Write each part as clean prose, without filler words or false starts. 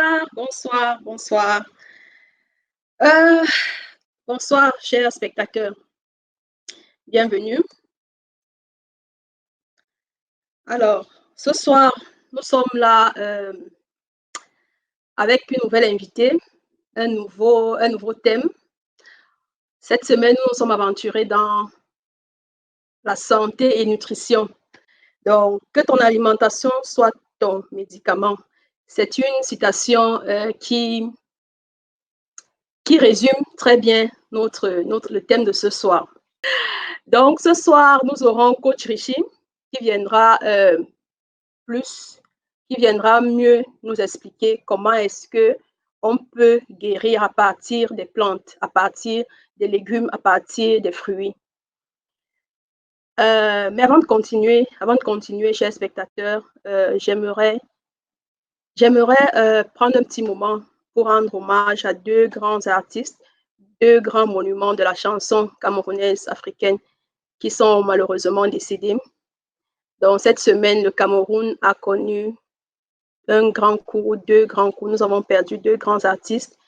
Bonsoir, bonsoir, bonsoir. Euh, Bonsoir, chers spectateurs. Bienvenue. Alors, ce soir, nous sommes là avec une nouvelle invitée, un nouveau thème. Cette semaine, nous nous sommes aventurés dans la santé et nutrition. Donc, que ton alimentation soit ton médicament. C'est une citation qui résume très bien le thème de ce soir. Donc, ce soir, nous aurons Coach Richie qui viendra mieux nous expliquer comment est-ce que on peut guérir à partir des plantes, à partir des légumes, à partir des fruits. Mais avant de continuer, chers spectateurs, j'aimerais prendre un petit moment pour rendre hommage à deux grands artistes, deux grands monuments de la chanson camerounaise africaine qui sont malheureusement décédés. Donc, cette semaine, le Cameroun a connu un grand coup, deux grands coups. Nous avons perdu deux grands artistes.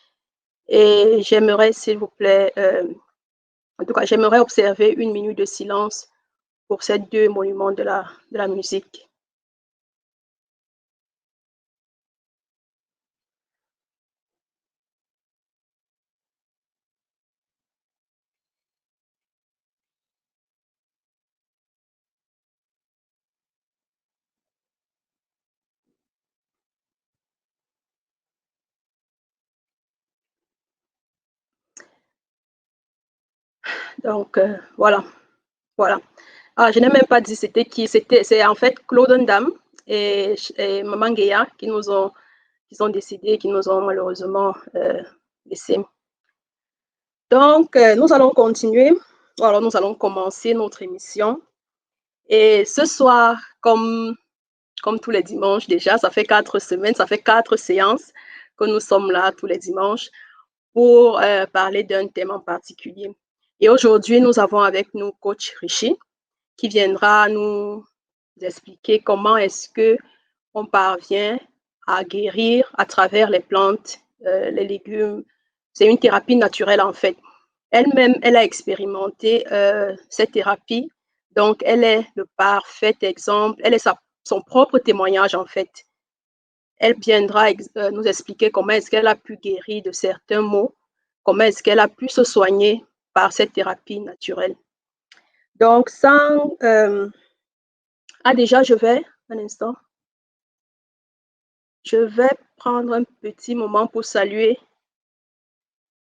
Et j'aimerais, s'il vous plaît, en tout cas, j'aimerais observer une minute de silence pour ces deux monuments de la musique. Donc, voilà. Ah, je n'ai même pas dit c'était qui. C'est en fait Claude Ndam et Maman Guéa qui sont décédés, qui nous ont malheureusement laissés. Donc, nous allons continuer. Alors, nous allons commencer notre émission. Et ce soir, comme tous les dimanches déjà, ça fait 4 semaines, ça fait 4 séances que nous sommes là tous les dimanches pour parler d'un thème en particulier. Et aujourd'hui, nous avons avec nous Coach Richie qui viendra nous expliquer comment est-ce que on parvient à guérir à travers les plantes, les légumes. C'est une thérapie naturelle en fait. Elle-même, elle a expérimenté cette thérapie, donc elle est le parfait exemple, elle est son propre témoignage en fait. Elle viendra nous expliquer comment est-ce qu'elle a pu guérir de certains maux, comment est-ce qu'elle a pu se soigner par cette thérapie naturelle. Donc, déjà, un instant, je vais prendre un petit moment pour saluer,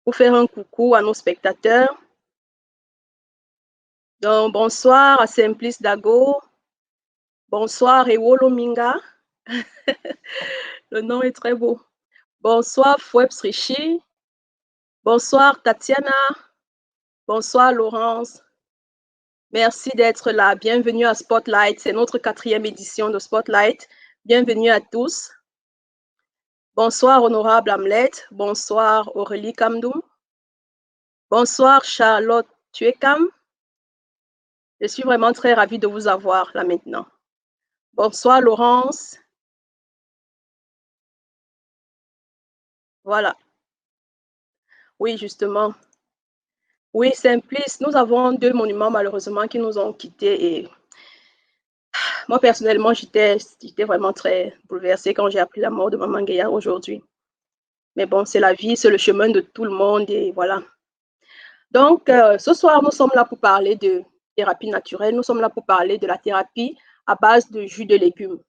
pour faire un coucou à nos spectateurs. Donc, bonsoir à Simplice Dago, bonsoir Ewolo Minga, le nom est très beau. Bonsoir Fwebs Richie, bonsoir Tatiana, bonsoir Laurence. Merci d'être là. Bienvenue à Spotlight. C'est notre 4e édition de Spotlight. Bienvenue à tous. Bonsoir, Honorable Hamlet. Bonsoir, Aurélie Kamdoum. Bonsoir, Charlotte Tuekam. Je suis vraiment très ravie de vous avoir là maintenant. Bonsoir, Laurence. Voilà. Oui, justement. Oui, Simplice, nous avons deux monuments malheureusement qui nous ont quittés et moi personnellement, j'étais vraiment très bouleversée quand j'ai appris la mort de Maman Guéa aujourd'hui. Mais bon, c'est la vie, c'est le chemin de tout le monde et voilà. Donc, ce soir, nous sommes là pour parler de thérapie naturelle. Nous sommes là pour parler de la thérapie à base de jus de légumes.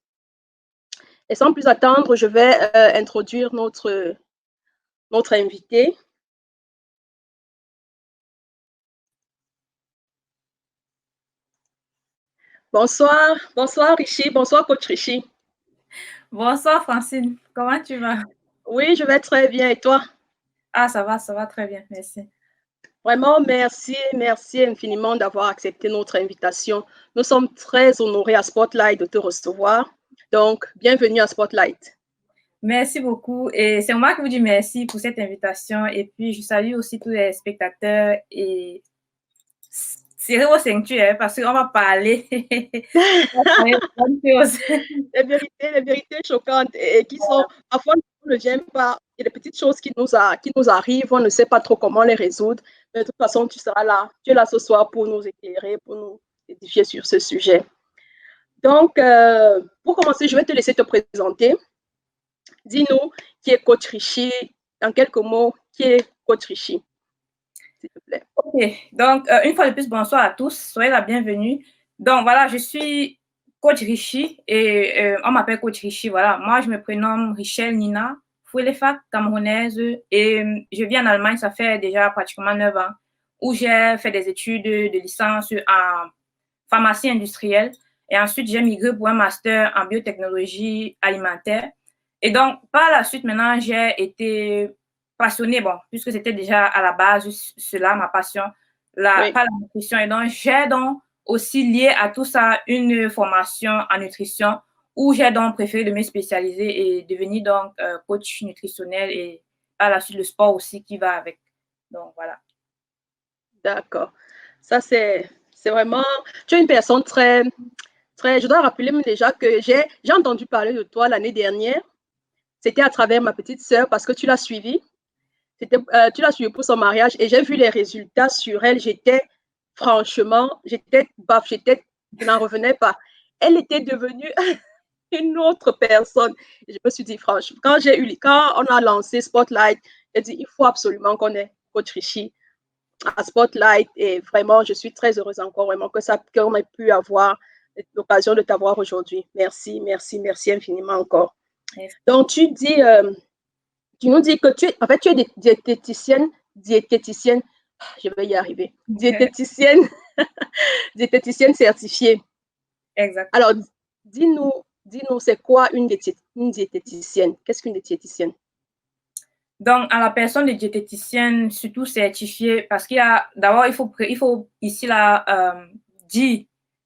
Et sans plus attendre, je vais introduire notre invité. Bonsoir, bonsoir Richie, bonsoir Coach Richie. Bonsoir Francine, comment tu vas? Oui, je vais très bien et toi? Ah, ça va très bien, merci. Vraiment, merci infiniment d'avoir accepté notre invitation. Nous sommes très honorés à Spotlight de te recevoir. Donc, bienvenue à Spotlight. Merci beaucoup et c'est moi qui vous dis merci pour cette invitation et puis je salue aussi tous les spectateurs et serrez vos ceintures parce qu'on va parler les vérités choquantes et qui sont parfois on ne vient pas, il y a des petites choses qui nous arrivent, on ne sait pas trop comment les résoudre. Mais de toute façon, tu seras là. Tu es là ce soir pour nous éclairer, pour nous édifier sur ce sujet. Donc, pour commencer, je vais te laisser te présenter. Dis-nous qui est Coach Richie. En quelques mots, qui est Coach Richie, s'il te plaît. Ok, donc une fois de plus, bonsoir à tous. Soyez la bienvenue. Donc voilà, je suis Coach Richie et on m'appelle Coach Richie. Voilà, moi je me prénomme Richelle Nina Fouelefa, camerounaise, et je vis en Allemagne, ça fait déjà pratiquement 9 ans, où j'ai fait des études de licence en pharmacie industrielle et ensuite j'ai migré pour un master en biotechnologie alimentaire. Et donc par la suite, maintenant, j'ai été passionnée, bon, puisque c'était déjà à la base cela, ma passion, Oui. par la nutrition. Et donc j'ai donc aussi lié à tout ça une formation en nutrition où j'ai donc préféré de me spécialiser et devenir donc coach nutritionnel et par la suite le sport aussi qui va avec. Donc voilà. D'accord. Ça, c'est vraiment... Tu es une personne très... Je dois rappeler déjà que j'ai entendu parler de toi l'année dernière. C'était à travers ma petite sœur parce que tu l'as suivie. Tu l'as suivie pour son mariage et j'ai vu les résultats sur elle. Franchement, je n'en revenais pas. Elle était devenue une autre personne. Et je me suis dit, franchement, quand on a lancé Spotlight, j'ai dit, il faut absolument qu'on ait Coach Richie à Spotlight. Et vraiment, je suis très heureuse encore, vraiment, qu'on ait pu avoir l'occasion de t'avoir aujourd'hui. Merci, merci, merci infiniment encore. Merci. Donc, tu nous dis que tu es diététicienne, je vais y arriver, diététicienne certifiée. Exact. Alors, dis-nous, c'est quoi une diététicienne? Qu'est-ce qu'une diététicienne? Donc, à la personne de diététicienne, surtout certifiée, parce qu'il y a, d'abord, il faut ici là, dire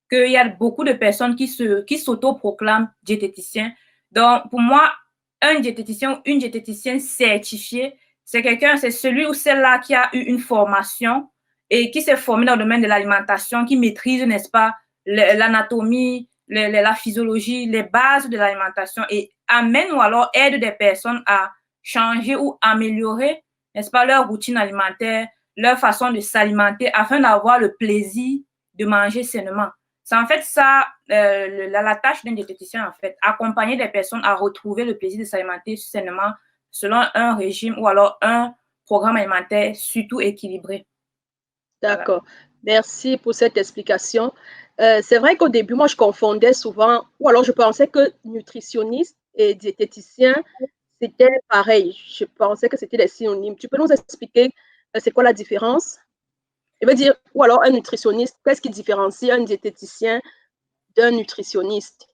qu'il y a beaucoup de personnes qui s'autoproclament diététiciens. Donc, pour moi, un diététicien ou une diététicienne certifiée, c'est celui ou celle-là qui a eu une formation et qui s'est formé dans le domaine de l'alimentation, qui maîtrise, n'est-ce pas, l'anatomie, la physiologie, les bases de l'alimentation et amène ou alors aide des personnes à changer ou améliorer, n'est-ce pas, leur routine alimentaire, leur façon de s'alimenter afin d'avoir le plaisir de manger sainement. C'est en fait ça, la tâche d'un diététicien, en fait, accompagner des personnes à retrouver le plaisir de s'alimenter sainement selon un régime ou alors un programme alimentaire surtout équilibré. D'accord. Voilà. Merci pour cette explication. C'est vrai qu'au début, moi, je confondais souvent, ou alors je pensais que nutritionniste et diététicien, c'était pareil. Je pensais que c'était des synonymes. Tu peux nous expliquer c'est quoi la différence? Je veux dire, ou alors un nutritionniste, qu'est-ce qui différencie un diététicien d'un nutritionniste?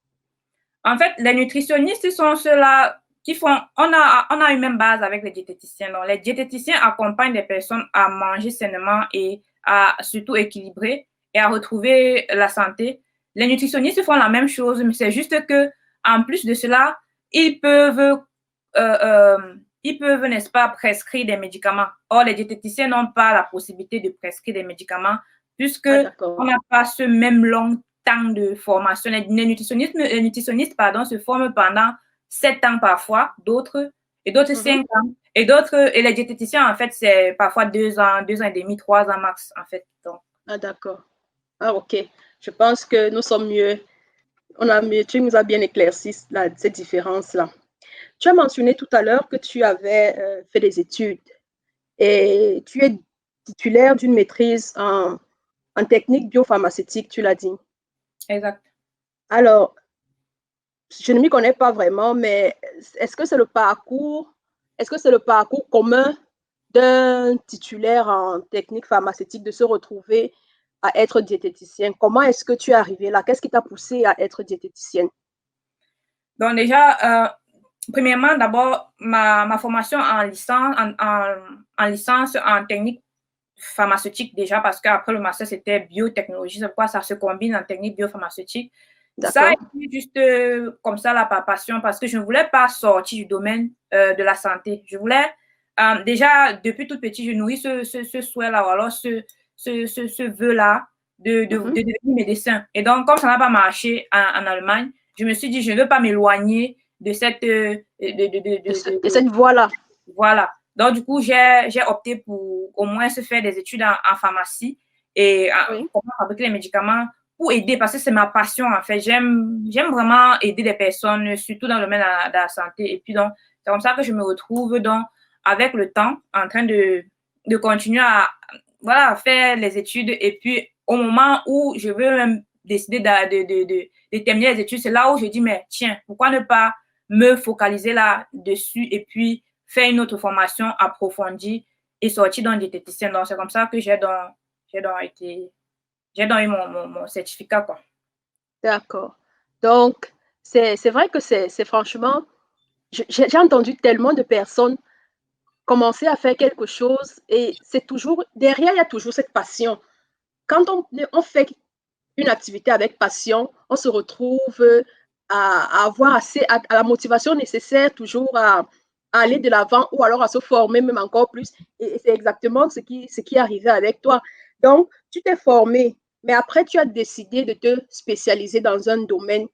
En fait, les nutritionnistes sont ceux-là qui font, on a une même base avec les diététiciens. Donc, les diététiciens accompagnent les personnes à manger sainement et à surtout équilibrer et à retrouver la santé. Les nutritionnistes font la même chose, mais c'est juste que, en plus de cela, ils peuvent, n'est-ce pas, prescrire des médicaments. Or, les diététiciens n'ont pas la possibilité de prescrire des médicaments puisque on n'a pas ce même long temps de formation. Les nutritionnistes se forment pendant 7 ans parfois, d'autres 5 ans. Et les diététiciens, en fait, c'est parfois 2 ans, 2 ans et demi, 3 ans max, en fait. Donc. Ah, d'accord. Ah, ok. Je pense que nous sommes mieux. Tu nous as bien éclairci cette différence-là. Tu as mentionné tout à l'heure que tu avais fait des études et tu es titulaire d'une maîtrise en technique biopharmaceutique, tu l'as dit. Exact. Alors, je ne m'y connais pas vraiment, mais est-ce que c'est le parcours commun d'un titulaire en technique pharmaceutique de se retrouver à être diététicienne? Comment est-ce que tu es arrivée là? Qu'est-ce qui t'a poussé à être diététicienne? Donc déjà, premièrement, d'abord, ma formation en licence en technique pharmaceutique déjà, parce qu'après le master, c'était biotechnologie, c'est pourquoi ça se combine en technique biopharmaceutique. Ça a été juste comme ça la passion, parce que je ne voulais pas sortir du domaine de la santé. Je voulais, déjà, depuis tout petit, je nourris ce souhait-là, ou alors ce vœu-là de devenir médecin. Et donc, comme ça n'a pas marché en Allemagne, je me suis dit, je ne veux pas m'éloigner de cette, de cette voie-là. Voilà. Donc, du coup, j'ai opté pour au moins se faire des études en pharmacie et comment fabriquer les médicaments pour aider, parce que c'est ma passion, en fait. J'aime vraiment aider les personnes, surtout dans le domaine de la santé. Et puis, donc, c'est comme ça que je me retrouve, donc, avec le temps, en train de continuer à, voilà, faire les études. Et puis, au moment où je veux même décider de terminer les études, c'est là où je dis, mais tiens, pourquoi ne pas me focaliser là-dessus et puis faire une autre formation approfondie et sortir dans diététicien. Donc, c'est comme ça que j'ai eu mon certificat, quoi. D'accord. Donc, c'est vrai que c'est franchement, j'ai entendu tellement de personnes commencer à faire quelque chose et c'est toujours, derrière, il y a toujours cette passion. Quand on fait une activité avec passion, on se retrouve à avoir assez, à la motivation nécessaire toujours à aller de l'avant ou alors à se former même encore plus. Et c'est exactement ce qui est arrivé avec toi. Donc, tu t'es formé, mais après, tu as décidé de te spécialiser dans un domaine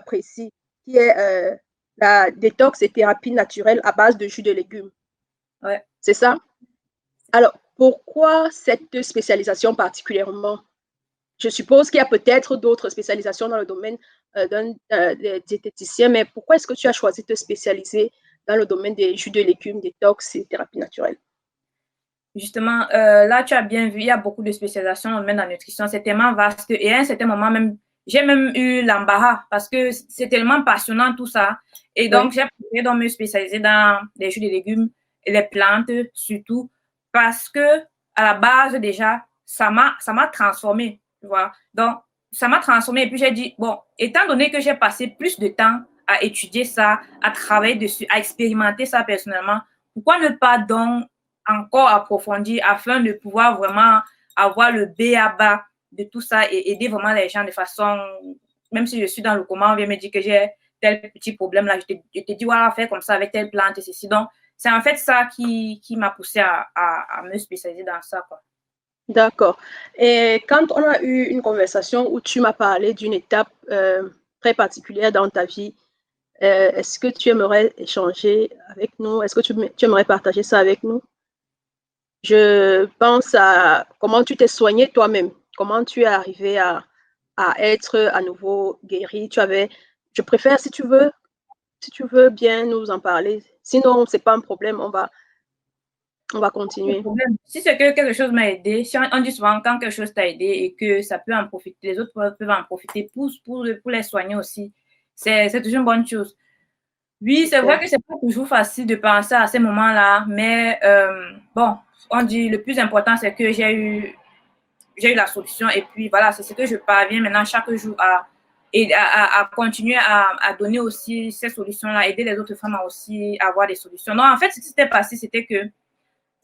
précis qui est la détox et thérapie naturelle à base de jus de légumes. Ouais. C'est ça? Alors, pourquoi cette spécialisation particulièrement? Je suppose qu'il y a peut-être d'autres spécialisations dans le domaine d'un diététicien, mais pourquoi est-ce que tu as choisi de te spécialiser dans le domaine des jus de légumes, détox et thérapie naturelle? Justement, là, tu as bien vu, il y a beaucoup de spécialisations dans le domaine de la nutrition. C'est tellement vaste. Et à un certain moment, même, j'ai même eu l'embarras parce que c'est tellement passionnant tout ça. Et donc, j'ai préféré donc me spécialiser dans les jus de légumes et les plantes, surtout, parce que à la base, déjà, ça m'a transformé, tu vois. Donc, ça m'a transformé. Et puis, j'ai dit, bon, étant donné que j'ai passé plus de temps à étudier ça, à travailler dessus, à expérimenter ça personnellement, pourquoi ne pas donc encore approfondir afin de pouvoir vraiment avoir le B à bas de tout ça et aider vraiment les gens de façon, même si je suis dans le coma, on vient me dire que j'ai tel petit problème là, je te dis, voilà, faire comme ça avec telle plante et ceci. Donc, c'est en fait ça qui m'a poussé à me spécialiser dans ça, quoi. D'accord. Et quand on a eu une conversation où tu m'as parlé d'une étape très particulière dans ta vie, est-ce que tu aimerais échanger avec nous? Est-ce que tu aimerais partager ça avec nous? Je pense à comment tu t'es soigné toi-même, comment tu es arrivé à être à nouveau guéri. Je préfère, si tu veux bien nous en parler. Sinon, c'est pas un problème, on va continuer. Si c'est que quelque chose m'a aidé, si on dit souvent quand quelque chose t'a aidé et que ça peut en profiter, les autres peuvent en profiter pour les soigner aussi, c'est toujours une bonne chose. Oui, c'est vrai que c'est pas toujours facile de penser à ces moments-là, mais bon, on dit le plus important, c'est que j'ai eu la solution et puis voilà, c'est ce que je parviens maintenant chaque jour à continuer à donner aussi ces solutions-là, aider les autres femmes à aussi avoir des solutions. Donc, en fait, ce qui s'était passé, c'était que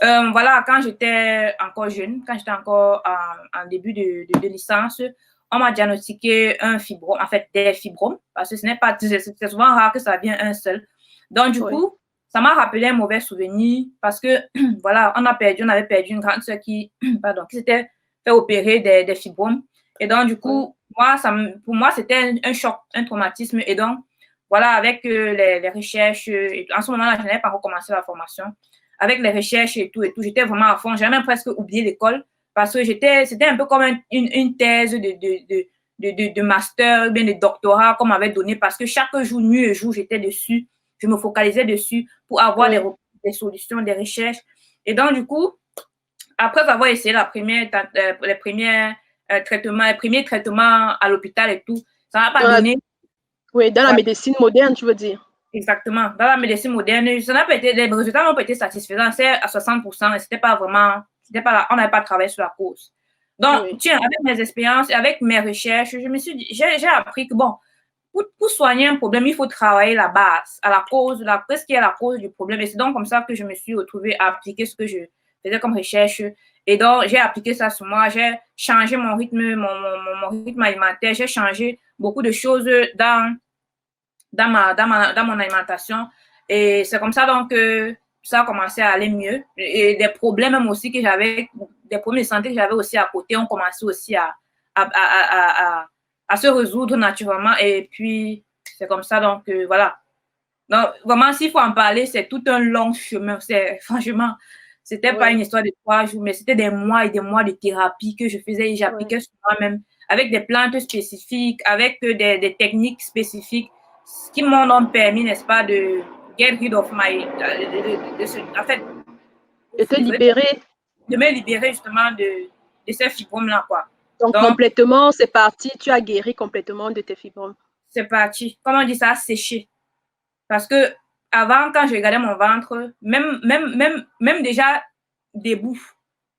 voilà, quand j'étais encore jeune, quand j'étais encore en début de licence, on m'a diagnostiqué un fibrome, en fait des fibromes, parce que ce n'est pas, c'est souvent rare que ça vienne un seul. Donc du coup, ça m'a rappelé un mauvais souvenir parce que voilà, on avait perdu une grande sœur qui s'était fait opérer des fibromes. Et donc du coup, pour moi, c'était un choc, un traumatisme. Et donc voilà, avec les recherches, en ce moment-là, je n'avais pas recommencé la formation. Avec les recherches et tout, j'étais vraiment à fond. J'ai même presque oublié l'école parce que c'était un peu comme une thèse de master, bien de doctorat qu'on m'avait donné parce que chaque jour, nuit et jour, j'étais dessus. Je me focalisais dessus pour avoir des solutions, des recherches. Et donc, du coup, après avoir essayé les premiers traitements à l'hôpital et tout, ça m'a pas donné. Oui, dans la médecine moderne, tu veux dire. Exactement. Dans la médecine moderne, les résultats n'ont pas été satisfaisants. C'est à 60% et c'était pas vraiment, on n'avait pas travaillé sur la cause. Donc, tiens, avec mes expériences et avec mes recherches, j'ai appris que bon, pour soigner un problème, il faut travailler la base, à la cause, ce qui est la cause du problème. Et c'est donc comme ça que je me suis retrouvée à appliquer ce que je faisais comme recherche. Et donc, j'ai appliqué ça sur moi. J'ai changé mon rythme, mon rythme alimentaire. J'ai changé beaucoup de choses dans mon alimentation. Et c'est comme ça donc que ça a commencé à aller mieux. Et des problèmes même aussi que j'avais, des problèmes de santé que j'avais aussi à côté, ont commencé aussi à se résoudre naturellement. Et puis, c'est comme ça donc que, voilà, Donc, vraiment, s'il faut en parler, c'est tout un long chemin. Franchement, c'était pas une histoire de 3 jours, mais c'était des mois et des mois de thérapie que je faisais et j'appliquais sur moi-même avec des plantes spécifiques, avec des techniques spécifiques qui m'ont permis, n'est-ce pas, de get rid of my... en fait, de te libérer. De me libérer justement de ces fibromes-là, quoi. Donc, complètement, c'est parti, tu as guéri complètement de tes fibromes. C'est parti. Comment on dit ça? Séché. Parce que avant, quand je regardais mon ventre, même déjà debout,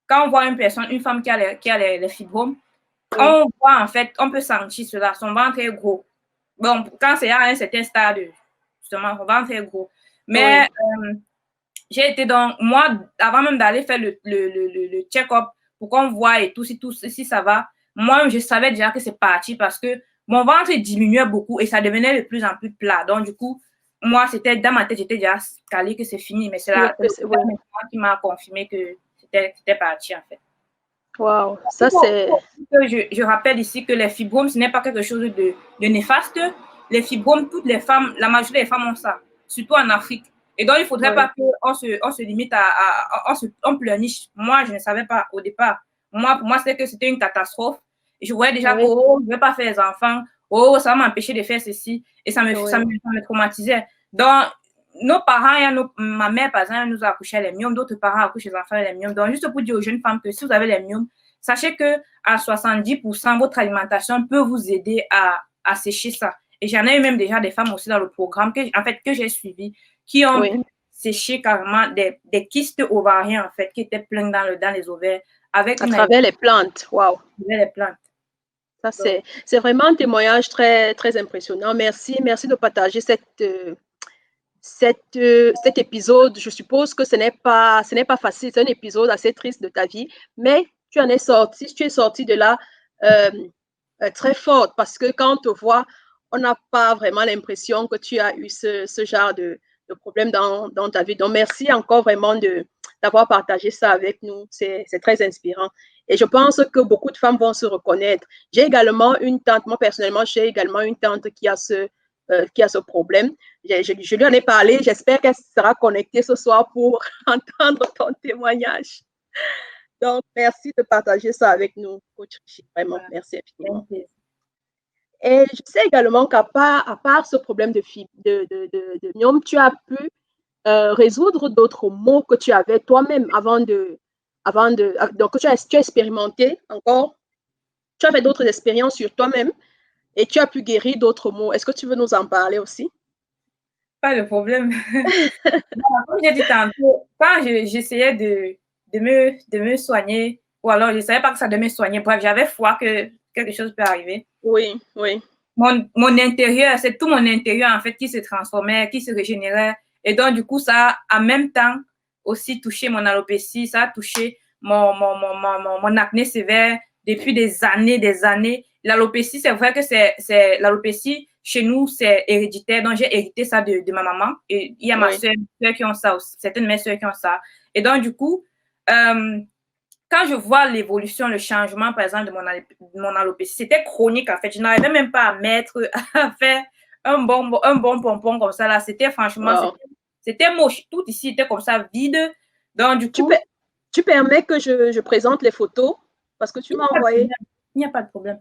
quand on voit une personne, une femme qui a les fibromes, on voit en fait, on peut sentir cela. Son ventre est gros. Bon, quand c'est à un certain stade, justement, son ventre est gros. Mais j'ai été donc, moi, avant même d'aller faire le check-up pour qu'on voit et tout, si ça va, moi, je savais déjà que c'est parti parce que mon ventre diminuait beaucoup et ça devenait de plus en plus plat. Donc, du coup, moi, c'était dans ma tête, j'étais déjà calée que c'est fini, mais c'est là qui m'a confirmé que c'était parti, en fait. Wow, ça c'est... Je rappelle ici que les fibromes, ce n'est pas quelque chose de néfaste. Les fibromes, toutes les femmes, la majorité des femmes ont ça, surtout en Afrique. Et donc, il ne faudrait pas qu'on se limite on pleurniche. Moi, je ne savais pas au départ. Moi, pour moi, c'était une catastrophe. Je voyais déjà que, je ne vais pas faire les enfants. Ça va m'empêcher de faire ceci. Et ça me traumatisait. Donc, nos parents, ma mère, par exemple, nous a accouché les myomes. D'autres parents accouchent les enfants les myomes. Donc, juste pour dire aux jeunes femmes que si vous avez les myomes, sachez qu'à 70%, votre alimentation peut vous aider à sécher ça. Et j'en ai eu même déjà des femmes aussi dans le programme que j'ai suivi qui ont pu sécher carrément des kystes ovariens, en fait, qui étaient pleins dans les ovaires. À travers les plantes. Waouh. Les plantes. Ça, c'est vraiment un témoignage très, très impressionnant. Merci de partager cet épisode. Je suppose que ce n'est pas facile. C'est un épisode assez triste de ta vie, mais tu es sorti de là très forte parce que quand on te voit, on n'a pas vraiment l'impression que tu as eu ce genre de problème dans ta vie. Donc, merci encore vraiment d'avoir partagé ça avec nous. C'est très inspirant. Et je pense que beaucoup de femmes vont se reconnaître. J'ai également une tante, moi personnellement, j'ai également une tante qui a ce problème. Je lui en ai parlé. J'espère qu'elle sera connectée ce soir pour entendre ton témoignage. Donc, merci de partager ça avec nous, coach Richie. Vraiment, merci infiniment. Et je sais également qu'à part ce problème de myome, tu as pu résoudre d'autres maux que tu avais toi-même donc tu as expérimenté encore. Tu as fait d'autres expériences sur toi-même et tu as pu guérir d'autres maux. Est-ce que tu veux nous en parler aussi? Pas de problème. Comme j'ai dit tantôt, quand j'essayais de me soigner, ou alors je ne savais pas que ça devait me soigner, bref, j'avais foi que quelque chose peut arriver. Oui. Mon intérieur, c'est tout mon intérieur, en fait, qui se transformait, qui se régénérait. Et donc, du coup, ça a en même temps aussi touché mon alopécie, ça a touché mon acné sévère depuis des années. L'alopécie, c'est vrai que l'alopécie, chez nous, c'est héréditaire. Donc, j'ai hérité ça de ma maman. Et il y a ma soeur qui ont ça aussi, certaines de mes soeurs qui ont ça. Et donc, du coup, quand je vois l'évolution, le changement, par exemple, de mon alopécie, c'était chronique, en fait. Je n'arrivais même pas à faire un bon pompon comme ça, là. C'était franchement, c'était moche. Tout ici était comme ça, vide. Donc, du coup... Tu permets que je présente les photos? Parce que tu m'as envoyé... Il n'y a pas de problème.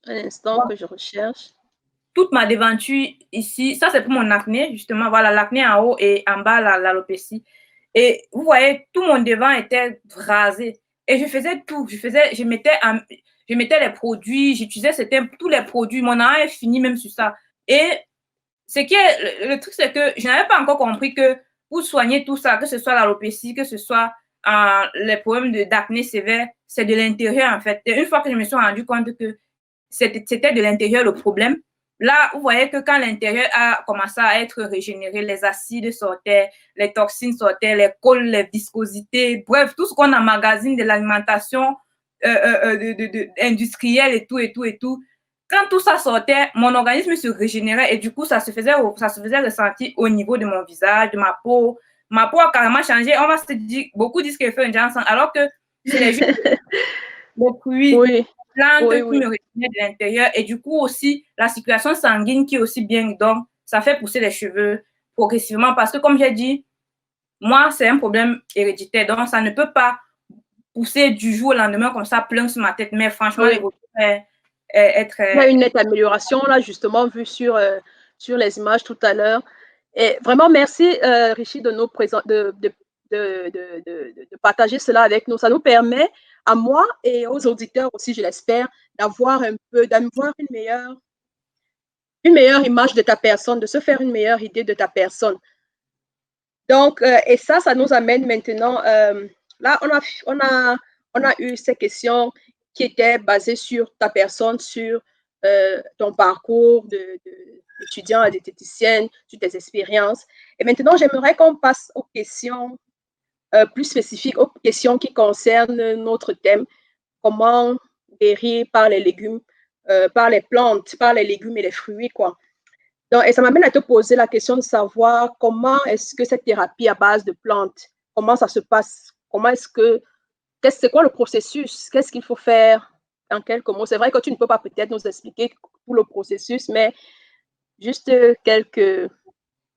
Un instant que je recherche. Toute ma devanture ici, ça c'est pour mon acné, justement. Voilà, l'acné en haut et en bas, l'alopécie. Et vous voyez, tout mon devant était rasé. Et je faisais tout. Je mettais les produits, j'utilisais tous les produits. Mon argent est fini même sur ça. Et le truc, c'est que je n'avais pas encore compris que pour soigner tout ça, que ce soit l'alopécie, que ce soit les problèmes d'acné sévère, c'est de l'intérieur, en fait. Et une fois que je me suis rendu compte que c'était de l'intérieur le problème, là, vous voyez que quand l'intérieur a commencé à être régénéré, les acides sortaient, les toxines sortaient, les cols, les viscosités, bref, tout ce qu'on emmagasine de l'alimentation industrielle et tout. Quand tout ça sortait, mon organisme se régénérait et du coup, ça se faisait ressentir au niveau de mon visage, de ma peau. Ma peau a carrément changé. On va se dire, beaucoup disent qu'elle fait un Johnson, alors que c'est juste les fruits, plantes qui me régénèrent de l'intérieur et du coup aussi, la circulation sanguine qui est aussi bien. Donc, ça fait pousser les cheveux progressivement parce que, comme j'ai dit, moi, c'est un problème héréditaire. Donc, ça ne peut pas pousser du jour au lendemain comme ça, plein sur ma tête. Mais franchement, Oui. l'évolution est très... Il y a une nette amélioration, là, justement, vue sur les images tout à l'heure. Et vraiment, merci, Richie, de partager cela avec nous. Ça nous permet, à moi et aux auditeurs aussi, je l'espère, d'avoir une meilleure image de ta personne, de se faire une meilleure idée de ta personne. Donc, et ça nous amène maintenant, là, on a eu ces questions qui étaient basées sur ta personne, sur ton parcours d'étudiant à diététicienne, sur tes expériences. Et maintenant, j'aimerais qu'on passe aux questions plus spécifiques, aux questions qui concernent notre thème, comment guérir par les légumes, par les plantes, par les légumes et les fruits, quoi. Donc, et ça m'amène à te poser la question de savoir comment est-ce que cette thérapie à base de plantes, comment ça se passe? C'est quoi le processus? Qu'est-ce qu'il faut faire en quelques mots? C'est vrai que tu ne peux pas peut-être nous expliquer tout le processus, mais juste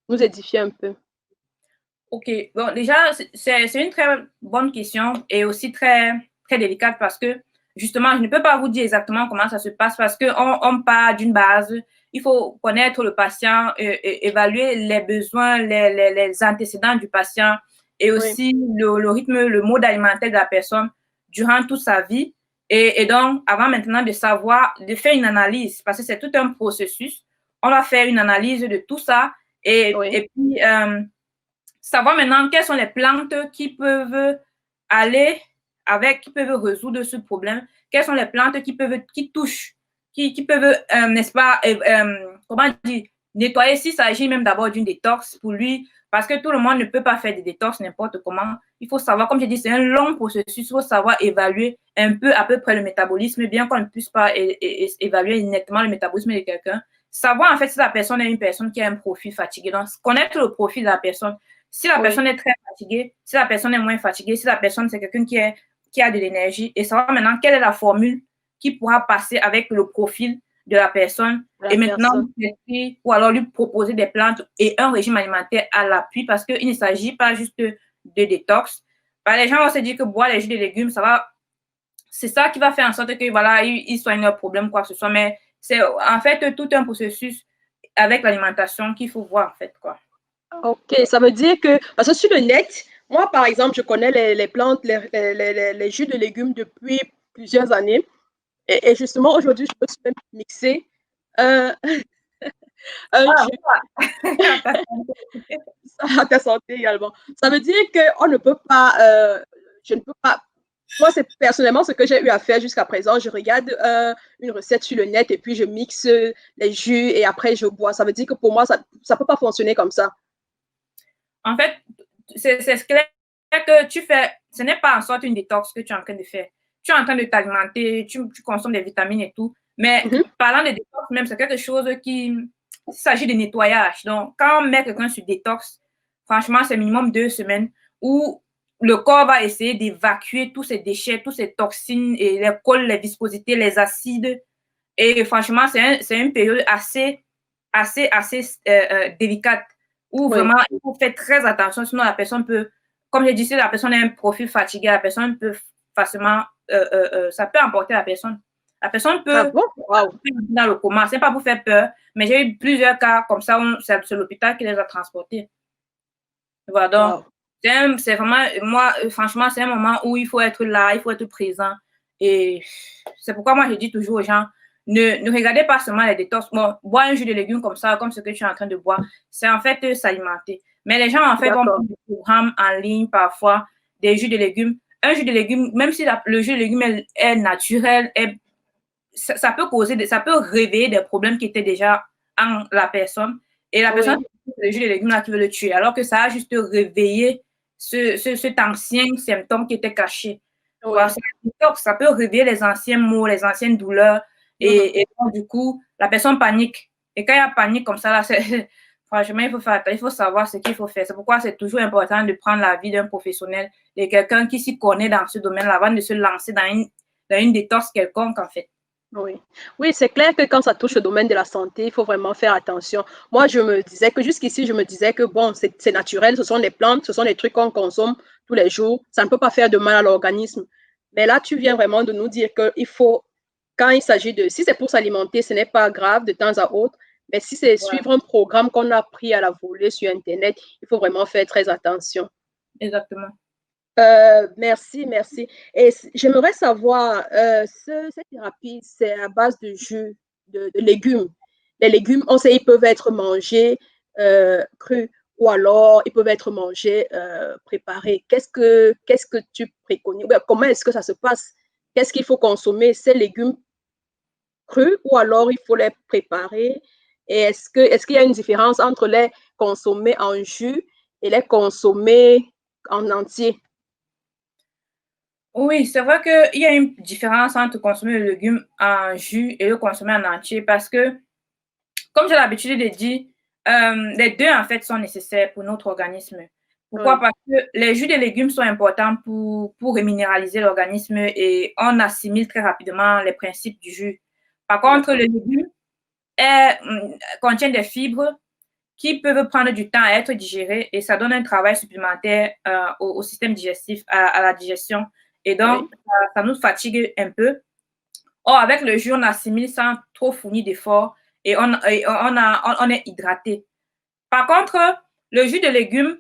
nous édifier un peu. Ok, bon, déjà, c'est une très bonne question et aussi très, très délicate parce que, justement, je ne peux pas vous dire exactement comment ça se passe parce qu'on part d'une base. Il faut connaître le patient, évaluer les besoins, les antécédents du patient et aussi le rythme, le mode alimentaire de la personne durant toute sa vie. Et donc, avant maintenant de savoir, de faire une analyse, parce que c'est tout un processus, on va faire une analyse de tout ça et puis savoir maintenant quelles sont les plantes qui peuvent aller avec, qui peuvent résoudre ce problème, quelles sont les plantes qui touchent, qui peuvent, n'est-ce pas, comment dire, nettoyer s'il s'agit même d'abord d'une détox pour lui, parce que tout le monde ne peut pas faire des détox n'importe comment. Il faut savoir, comme je dis, c'est un long processus, il faut savoir évaluer un peu à peu près le métabolisme, bien qu'on ne puisse pas évaluer nettement le métabolisme de quelqu'un. Savoir en fait si la personne est une personne qui a un profil fatigué. Donc, connaître le profil de la personne. Si la personne est très fatiguée, si la personne est moins fatiguée, si la personne c'est quelqu'un qui a de l'énergie, et savoir maintenant quelle est la formule qui pourra passer avec le profil de la personne et maintenant ou alors lui proposer des plantes et un régime alimentaire à l'appui parce qu'il ne s'agit pas juste de détox. Ben, les gens vont se dire que boire les jus de légumes, c'est ça qui va faire en sorte que voilà, ils soignent leurs problèmes, quoi que ce soit. Mais c'est en fait tout un processus avec l'alimentation qu'il faut voir en fait, quoi. Ok, ça veut dire que, parce que sur le net, moi par exemple, je connais les plantes, les jus de légumes depuis plusieurs années. Et justement, aujourd'hui, je me suis même mixer un jus à ta santé également. Ça veut dire qu'on ne peut pas, je ne peux pas. Moi, c'est personnellement ce que j'ai eu à faire jusqu'à présent. Je regarde une recette sur le net et puis je mixe les jus et après je bois. Ça veut dire que pour moi, ça ne peut pas fonctionner comme ça. En fait, c'est clair que tu fais, ce n'est pas en sorte une détox que tu es en train de faire. Tu es en train de t'alimenter, tu consommes des vitamines et tout. Mais parlant de détox, même, c'est quelque chose il s'agit de nettoyage. Donc, quand on met quelqu'un sur détox, franchement, c'est minimum 2 semaines où le corps va essayer d'évacuer tous ces déchets, toutes ces toxines et les cols, les viscosités, les acides. Et franchement, c'est une période assez délicate où vraiment il faut faire très attention, sinon la personne peut, comme je dis, si la personne a un profil fatigué, la personne peut facilement, ça peut emporter la personne. La personne peut dans le coma. C'est pas pour faire peur, mais j'ai eu plusieurs cas comme ça où c'est l'hôpital qui les a transportés. Voilà, donc c'est vraiment, moi, franchement, c'est un moment où il faut être là, il faut être présent. Et c'est pourquoi moi, je dis toujours aux gens, ne regardez pas seulement les détox. Bon, boire un jus de légumes comme ça, comme ce que tu es en train de boire, c'est en fait s'alimenter. Mais les gens, en fait, vont prendre des programmes en ligne parfois, des jus de légumes. Un jus de légumes, même si le jus de légumes est naturel, ça peut causer, ça peut réveiller des problèmes qui étaient déjà en la personne. Et la personne, le jus de légumes là qui veut le tuer, alors que ça a juste réveillé cet ancien symptôme qui était caché. Voilà, ça peut réveiller les anciens maux, les anciennes douleurs. Et donc, du coup, la personne panique. Et quand il y a panique comme ça, là, franchement, il faut savoir ce qu'il faut faire. C'est pourquoi c'est toujours important de prendre l'avis d'un professionnel, de quelqu'un qui s'y connaît dans ce domaine-là, avant de se lancer dans une détox quelconque, en fait. Oui, oui, c'est clair que quand ça touche le domaine de la santé, il faut vraiment faire attention. Moi, je me disais que jusqu'ici, je me disais que bon, c'est naturel, ce sont des plantes, ce sont des trucs qu'on consomme tous les jours, ça ne peut pas faire de mal à l'organisme. Mais là, tu viens vraiment de nous dire qu'il faut, quand il s'agit de, si c'est pour s'alimenter, ce n'est pas grave de temps à autre, mais si c'est Voilà, suivre un programme qu'on a pris à la volée sur Internet, il faut vraiment faire très attention. exactement. Merci, merci. Et j'aimerais savoir, cette thérapie, c'est à base de jus de légumes. Les légumes, on sait, ils peuvent être mangés crus ou alors ils peuvent être mangés préparés. Qu'est-ce que tu préconises? Comment est-ce que ça se passe? Qu'est-ce qu'il faut consommer? Ces légumes crus ou alors il faut les préparer? Et est-ce qu'il y a une différence entre les consommer en jus et les consommer en entier? Oui, c'est vrai qu'il y a une différence entre consommer le légume en jus et le consommer en entier parce que, comme j'ai l'habitude de dire, les deux en fait sont nécessaires pour notre organisme. Pourquoi? Oui, Parce que les jus de légumes sont importants pour reminéraliser l'organisme et on assimile très rapidement les principes du jus. Par contre, le d'accord. légume contient des fibres qui peuvent prendre du temps à être digérées et ça donne un travail supplémentaire au système digestif, à la digestion. Et donc, Oui, ça nous fatigue un peu. Or, avec le jus, on assimile sans trop fournir d'efforts et on est hydraté. Par contre, le jus de légumes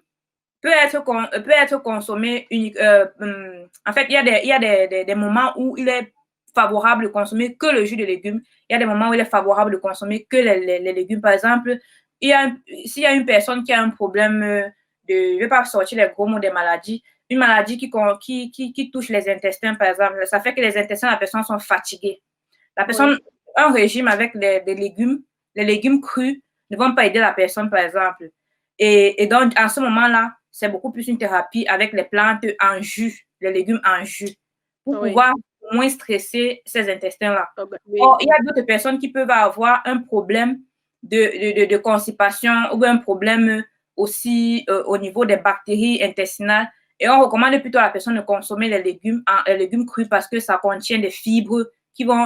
peut être consommé unique. En fait, il y a des moments où il est favorable de consommer que le jus de légumes. Il y a des moments où il est favorable de consommer que les légumes. Par exemple, s'il y a une personne qui a un problème de, je ne vais pas sortir les gros mots des maladies, une maladie qui touche les intestins, par exemple, ça fait que les intestins de la personne sont fatigués. La personne, oui, un régime avec des légumes, les légumes crus ne vont pas aider la personne, par exemple. Et donc, à ce moment-là, c'est beaucoup plus une thérapie avec les plantes en jus, les légumes en jus, pour oui. pouvoir moins stresser ces intestins-là. Ah ben, oui, Or, il y oui, a d'autres personnes qui peuvent avoir un problème de constipation ou un problème aussi au niveau des bactéries intestinales. Et on recommande plutôt à la personne de consommer les légumes crus parce que ça contient des fibres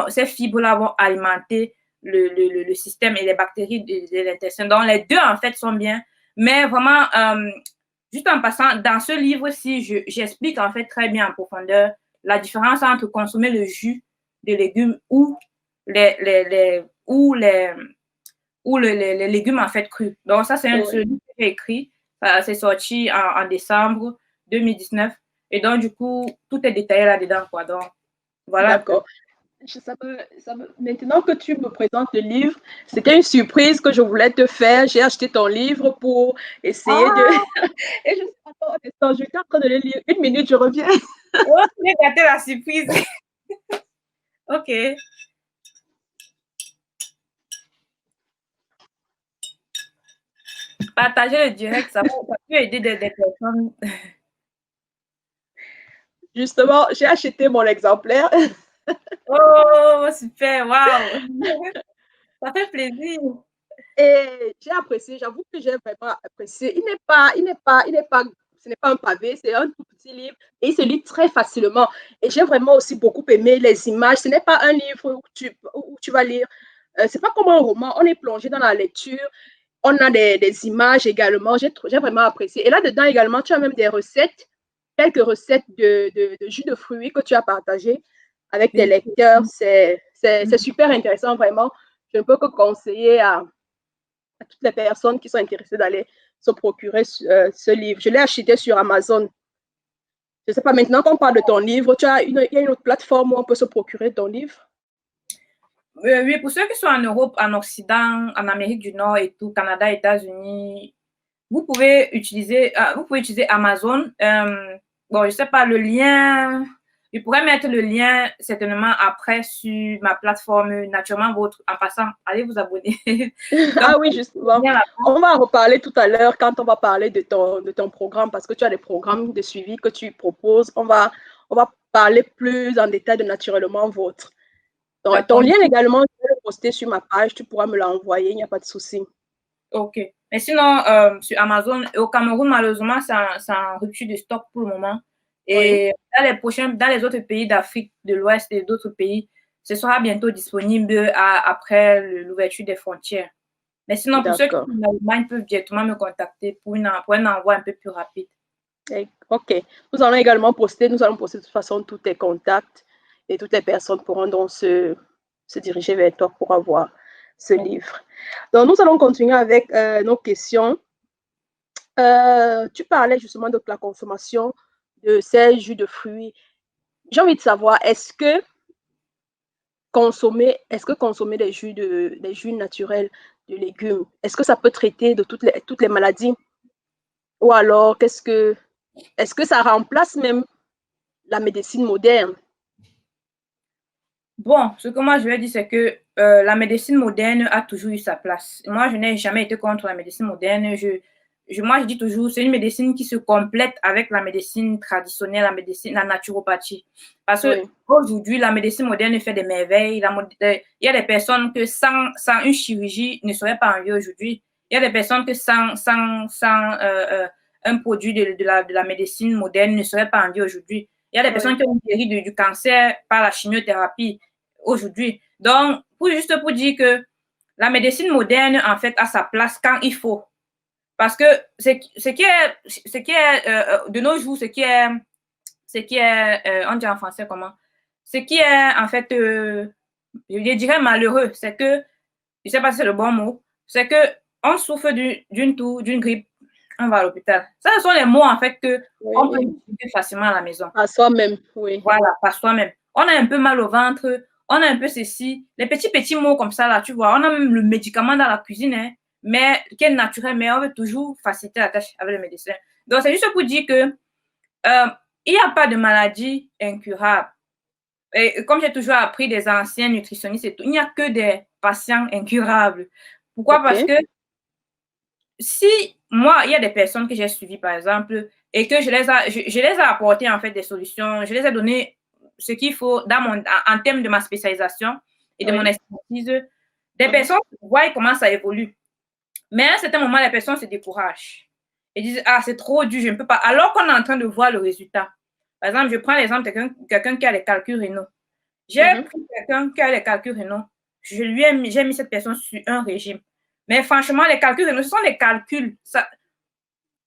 ces fibres-là vont alimenter le système et les bactéries de l'intestin. Donc, les deux, en fait, sont bien. Mais vraiment, juste en passant, dans ce livre-ci, j'explique en fait très bien en profondeur la différence entre consommer le jus de légumes les, ou les, les légumes en fait crus. Donc, ça, c'est oui. ce livre que j'ai écrit. C'est sorti en décembre 2019. Et donc, du coup, tout est détaillé là-dedans, quoi. Donc, voilà un peu. D'accord. Maintenant que tu me présentes le livre, c'était une surprise que je voulais te faire. J'ai acheté ton livre pour essayer de. Ah, Et je attends, j'étais en train de le lire. Une minute, je reviens. oh, j'ai gâté la surprise. OK. Partager le direct, ça peut aider des personnes. Justement, j'ai acheté mon exemplaire Oh, super, waouh. Ça fait plaisir. et j'ai apprécié. J'avoue que j'ai vraiment apprécié. Ce n'est pas un pavé, c'est un tout petit livre et il se lit très facilement. Et j'ai vraiment aussi beaucoup aimé les images. Ce n'est pas un livre où tu vas lire. C'est pas comme un roman. On est plongé dans la lecture. On a des images également. J'ai vraiment apprécié. Et là-dedans également, tu as même des recettes, quelques recettes de jus de fruits que tu as partagées avec tes lecteurs. C'est super intéressant, vraiment. Je ne peux que conseiller à toutes les personnes qui sont intéressées d'aller se procurer ce livre. Je l'ai acheté sur Amazon. Je ne sais pas, maintenant qu'on parle de ton livre, il y a une autre plateforme où on peut se procurer ton livre? Oui, pour ceux qui sont en Europe, en Occident, en Amérique du Nord et tout, Canada, États-Unis, vous pouvez utiliser Amazon. Bon, je sais pas, le lien, je pourrais mettre le lien certainement après sur ma plateforme Naturellement Votre. En passant, allez vous abonner. Donc, Ah oui, justement. lien là. On va en reparler tout à l'heure quand on va parler de ton programme parce que tu as des programmes de suivi que tu proposes. On va parler plus en détail de Naturellement Votre. Donc, ton D'accord. lien également, je vais le poster sur ma page. Tu pourras me l'envoyer, il n'y a pas de souci. OK. Mais sinon, sur Amazon, au Cameroun, malheureusement, c'est en rupture de stock pour le moment. Oui, Et dans les autres pays d'Afrique de l'Ouest et d'autres pays, ce sera bientôt disponible après l'ouverture des frontières. Mais sinon, pour ceux qui sont en Allemagne, peuvent directement me contacter pour un envoi un peu plus rapide. OK. Nous allons également poster, nous allons poster de toute façon tous tes contacts et toutes les personnes pourront donc se diriger vers toi pour avoir ce livre. Donc, nous allons continuer avec nos questions. Tu parlais justement de la consommation de ces jus de fruits. J'ai envie de savoir, est-ce que consommer des jus naturels de légumes, est-ce que ça peut traiter de toutes les maladies? Ou alors, est-ce que ça remplace même la médecine moderne? Bon, ce que moi je vais dire, c'est que la médecine moderne a toujours eu sa place. Moi, je n'ai jamais été contre la médecine moderne. Moi, je dis toujours, c'est une médecine qui se complète avec la médecine traditionnelle, la naturopathie. Parce que aujourd'hui, la médecine moderne fait des merveilles. Il y a des personnes que sans une chirurgie ne seraient pas en vie aujourd'hui. Il y a des personnes que sans un produit de la médecine moderne ne seraient pas en vie aujourd'hui. Il y a des personnes qui ont guéri du cancer par la chimiothérapie aujourd'hui. Donc, juste pour dire que la médecine moderne, en fait, a sa place quand il faut. Parce que ce qui est de nos jours, ce qui est, on dit en français comment? Ce qui est, en fait, je dirais malheureux, c'est que, je ne sais pas si c'est le bon mot, c'est que on souffre d'une toux, d'une grippe, on va à l'hôpital. Ça, ce sont les mots, en fait, que on peut utiliser facilement à la maison. À soi-même, oui. Voilà, par soi-même. On a un peu mal au ventre, on a un peu ceci, les petits mots comme ça, là, tu vois. On a même le médicament dans la cuisine, hein, mais qui est naturel, mais on veut toujours faciliter la tâche avec le médecin. Donc, c'est juste pour dire que il n'y a pas de maladie incurable. Et comme j'ai toujours appris des anciens nutritionnistes et tout, il n'y a que des patients incurables. Pourquoi? Parce que si moi, il y a des personnes que j'ai suivies, par exemple, et que je les ai apporté en fait des solutions, je les ai donné ce qu'il faut en termes de ma spécialisation et de mon expertise. Des personnes voient comment ça évolue. Mais à un certain moment, les personnes se découragent et disent, ah, c'est trop dur, je ne peux pas. Alors qu'on est en train de voir le résultat. Par exemple, je prends l'exemple de quelqu'un qui a les calculs rénaux. J'ai pris quelqu'un qui a les calculs rénaux. J'ai mis cette personne sur un régime. Mais franchement, les calculs rénaux, ce sont des calculs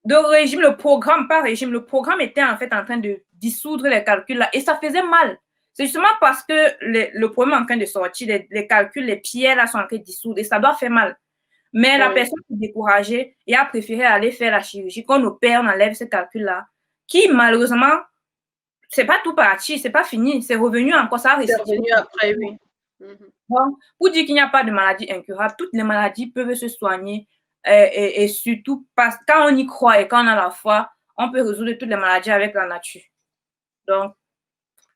de régime, le programme, pas régime. Le programme était en fait en train de dissoudre les calculs là et ça faisait mal. C'est justement parce que le problème est en train de sortir, les calculs, les pierres là sont en train de dissoudre et ça doit faire mal. Mais la personne est découragée et a préféré aller faire la chirurgie, qu'on opère, on enlève ces calculs-là, qui malheureusement, c'est pas tout parti, c'est pas fini, c'est revenu encore, ça a récidivé. C'est revenu après, oui. Donc, pour dire qu'il n'y a pas de maladie incurable, toutes les maladies peuvent se soigner et surtout, quand on y croit et quand on a la foi, on peut résoudre toutes les maladies avec la nature. Donc,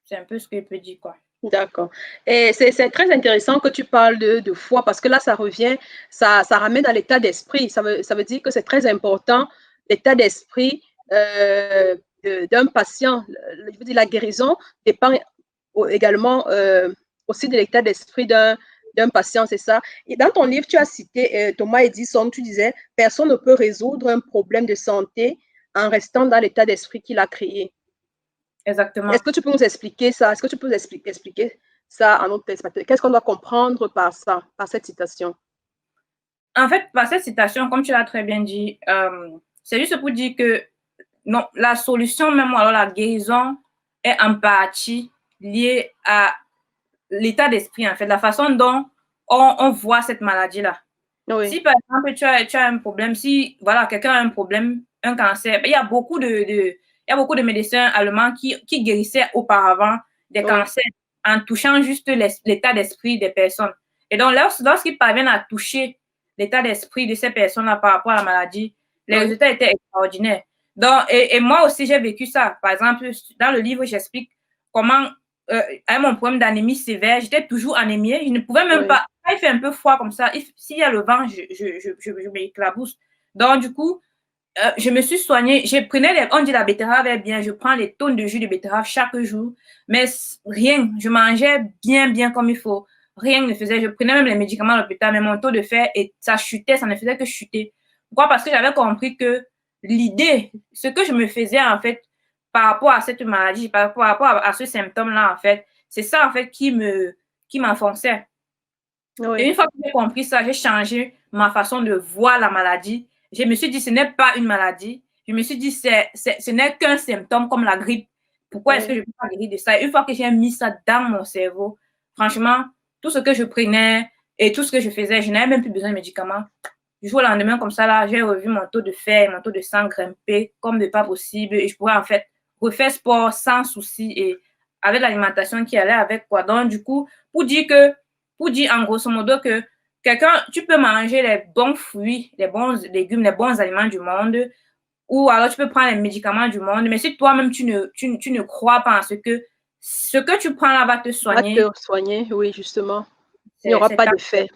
c'est un peu ce que je peux dire, quoi. D'accord. Et c'est très intéressant que tu parles de foi parce que là, ça revient, ça ramène à l'état d'esprit. Ça veut dire que c'est très important, l'état d'esprit d'un patient. Je veux dire, la guérison dépend également aussi de l'état d'esprit d'un patient, c'est ça. Et dans ton livre, tu as cité Thomas Edison, tu disais, personne ne peut résoudre un problème de santé en restant dans l'état d'esprit qu'il a créé. Exactement. Est-ce que tu peux nous expliquer ça? Est-ce que tu peux expliquer ça à notre téléspectateurs? Qu'est-ce qu'on doit comprendre par ça, par cette citation? En fait, par cette citation, comme tu l'as très bien dit, c'est juste pour dire que non, la solution, même alors la guérison, est en partie liée à l'état d'esprit, en fait, la façon dont on voit cette maladie-là. Oui. Si, par exemple, tu as un problème, si voilà, quelqu'un a un problème, un cancer, il y a beaucoup de médecins allemands qui guérissaient auparavant des cancers en touchant juste l'état d'esprit des personnes. Et donc, lorsqu'ils parviennent à toucher l'état d'esprit de ces personnes-là par rapport à la maladie, les résultats étaient extraordinaires. Donc, et moi aussi, j'ai vécu ça. Par exemple, dans le livre, j'explique comment, avec mon problème d'anémie sévère, j'étais toujours anémiée. Je ne pouvais même pas. Quand il fait un peu froid comme ça, s'il y a le vent, je m'éclabousse. Donc, du coup, je me suis soignée. On dit la betterave est bien. Je prends les tonnes de jus de betterave chaque jour. Mais rien. Je mangeais bien comme il faut. Rien ne faisait. Je prenais même les médicaments à l'hôpital, mais mon taux de fer, et ça chutait. Ça ne faisait que chuter. Pourquoi? Parce que j'avais compris que l'idée, ce que je me faisais, en fait, par rapport à cette maladie, par rapport à ce symptôme-là, en fait, c'est ça, en fait, qui qui m'enfonçait. Oui. Et une fois que j'ai compris ça, j'ai changé ma façon de voir la maladie. Je me suis dit, ce n'est pas une maladie. Je me suis dit, ce n'est qu'un symptôme comme la grippe. Pourquoi est-ce que je ne peux pas guérir de ça? Et une fois que j'ai mis ça dans mon cerveau, franchement, tout ce que je prenais et tout ce que je faisais, je n'avais même plus besoin de médicaments. Du jour au lendemain, comme ça, là, j'ai revu mon taux de fer, mon taux de sang grimper comme de pas possible. Et je pourrais en fait refaire sport sans souci et avec l'alimentation qui allait avec, quoi. Donc, du coup, pour dire en grosso modo que tu peux manger les bons fruits, les bons légumes, les bons aliments du monde, ou alors tu peux prendre les médicaments du monde, mais si toi-même tu ne crois pas en ce que tu prends là va te soigner. Va te soigner, oui, justement. Il n'y aura pas d'effet.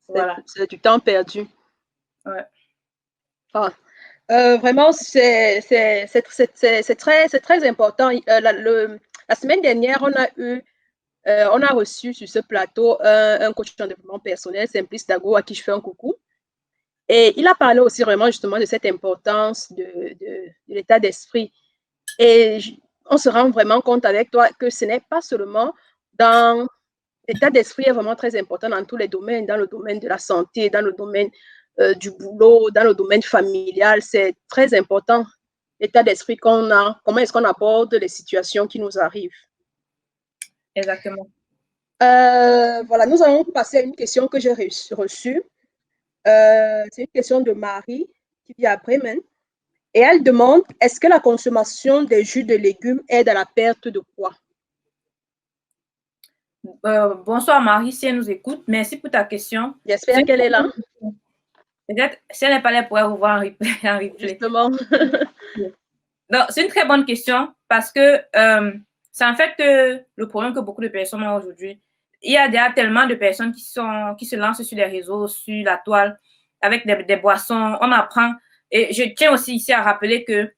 Voilà. C'est du temps perdu. Ouais. Ah. Vraiment, c'est très important. La semaine dernière, on a reçu sur ce plateau un coach en développement personnel, Simplice Dago, à qui je fais un coucou. Et il a parlé aussi vraiment justement de cette importance de l'état d'esprit. Et on se rend vraiment compte avec toi que ce n'est pas seulement dans... L'état d'esprit est vraiment très important dans tous les domaines, dans le domaine de la santé, dans le domaine du boulot, dans le domaine familial. C'est très important, l'état d'esprit qu'on a, comment est-ce qu'on aborde les situations qui nous arrivent. Exactement. Voilà, nous allons passer à une question que j'ai reçue. C'est une question de Marie qui vit à Bremen. Et elle demande, est-ce que la consommation des jus de légumes aide à la perte de poids? Bonsoir Marie, si elle nous écoute. Merci pour ta question. J'espère qu'elle est là. Peut-être, si elle n'est pas là, elle pourrait vous voir en replay. Justement. C'est une très bonne question parce que c'est en fait le problème que beaucoup de personnes ont aujourd'hui. Il y a déjà tellement de personnes qui se lancent sur les réseaux, sur la toile, avec des boissons. On apprend. Et je tiens aussi ici à rappeler que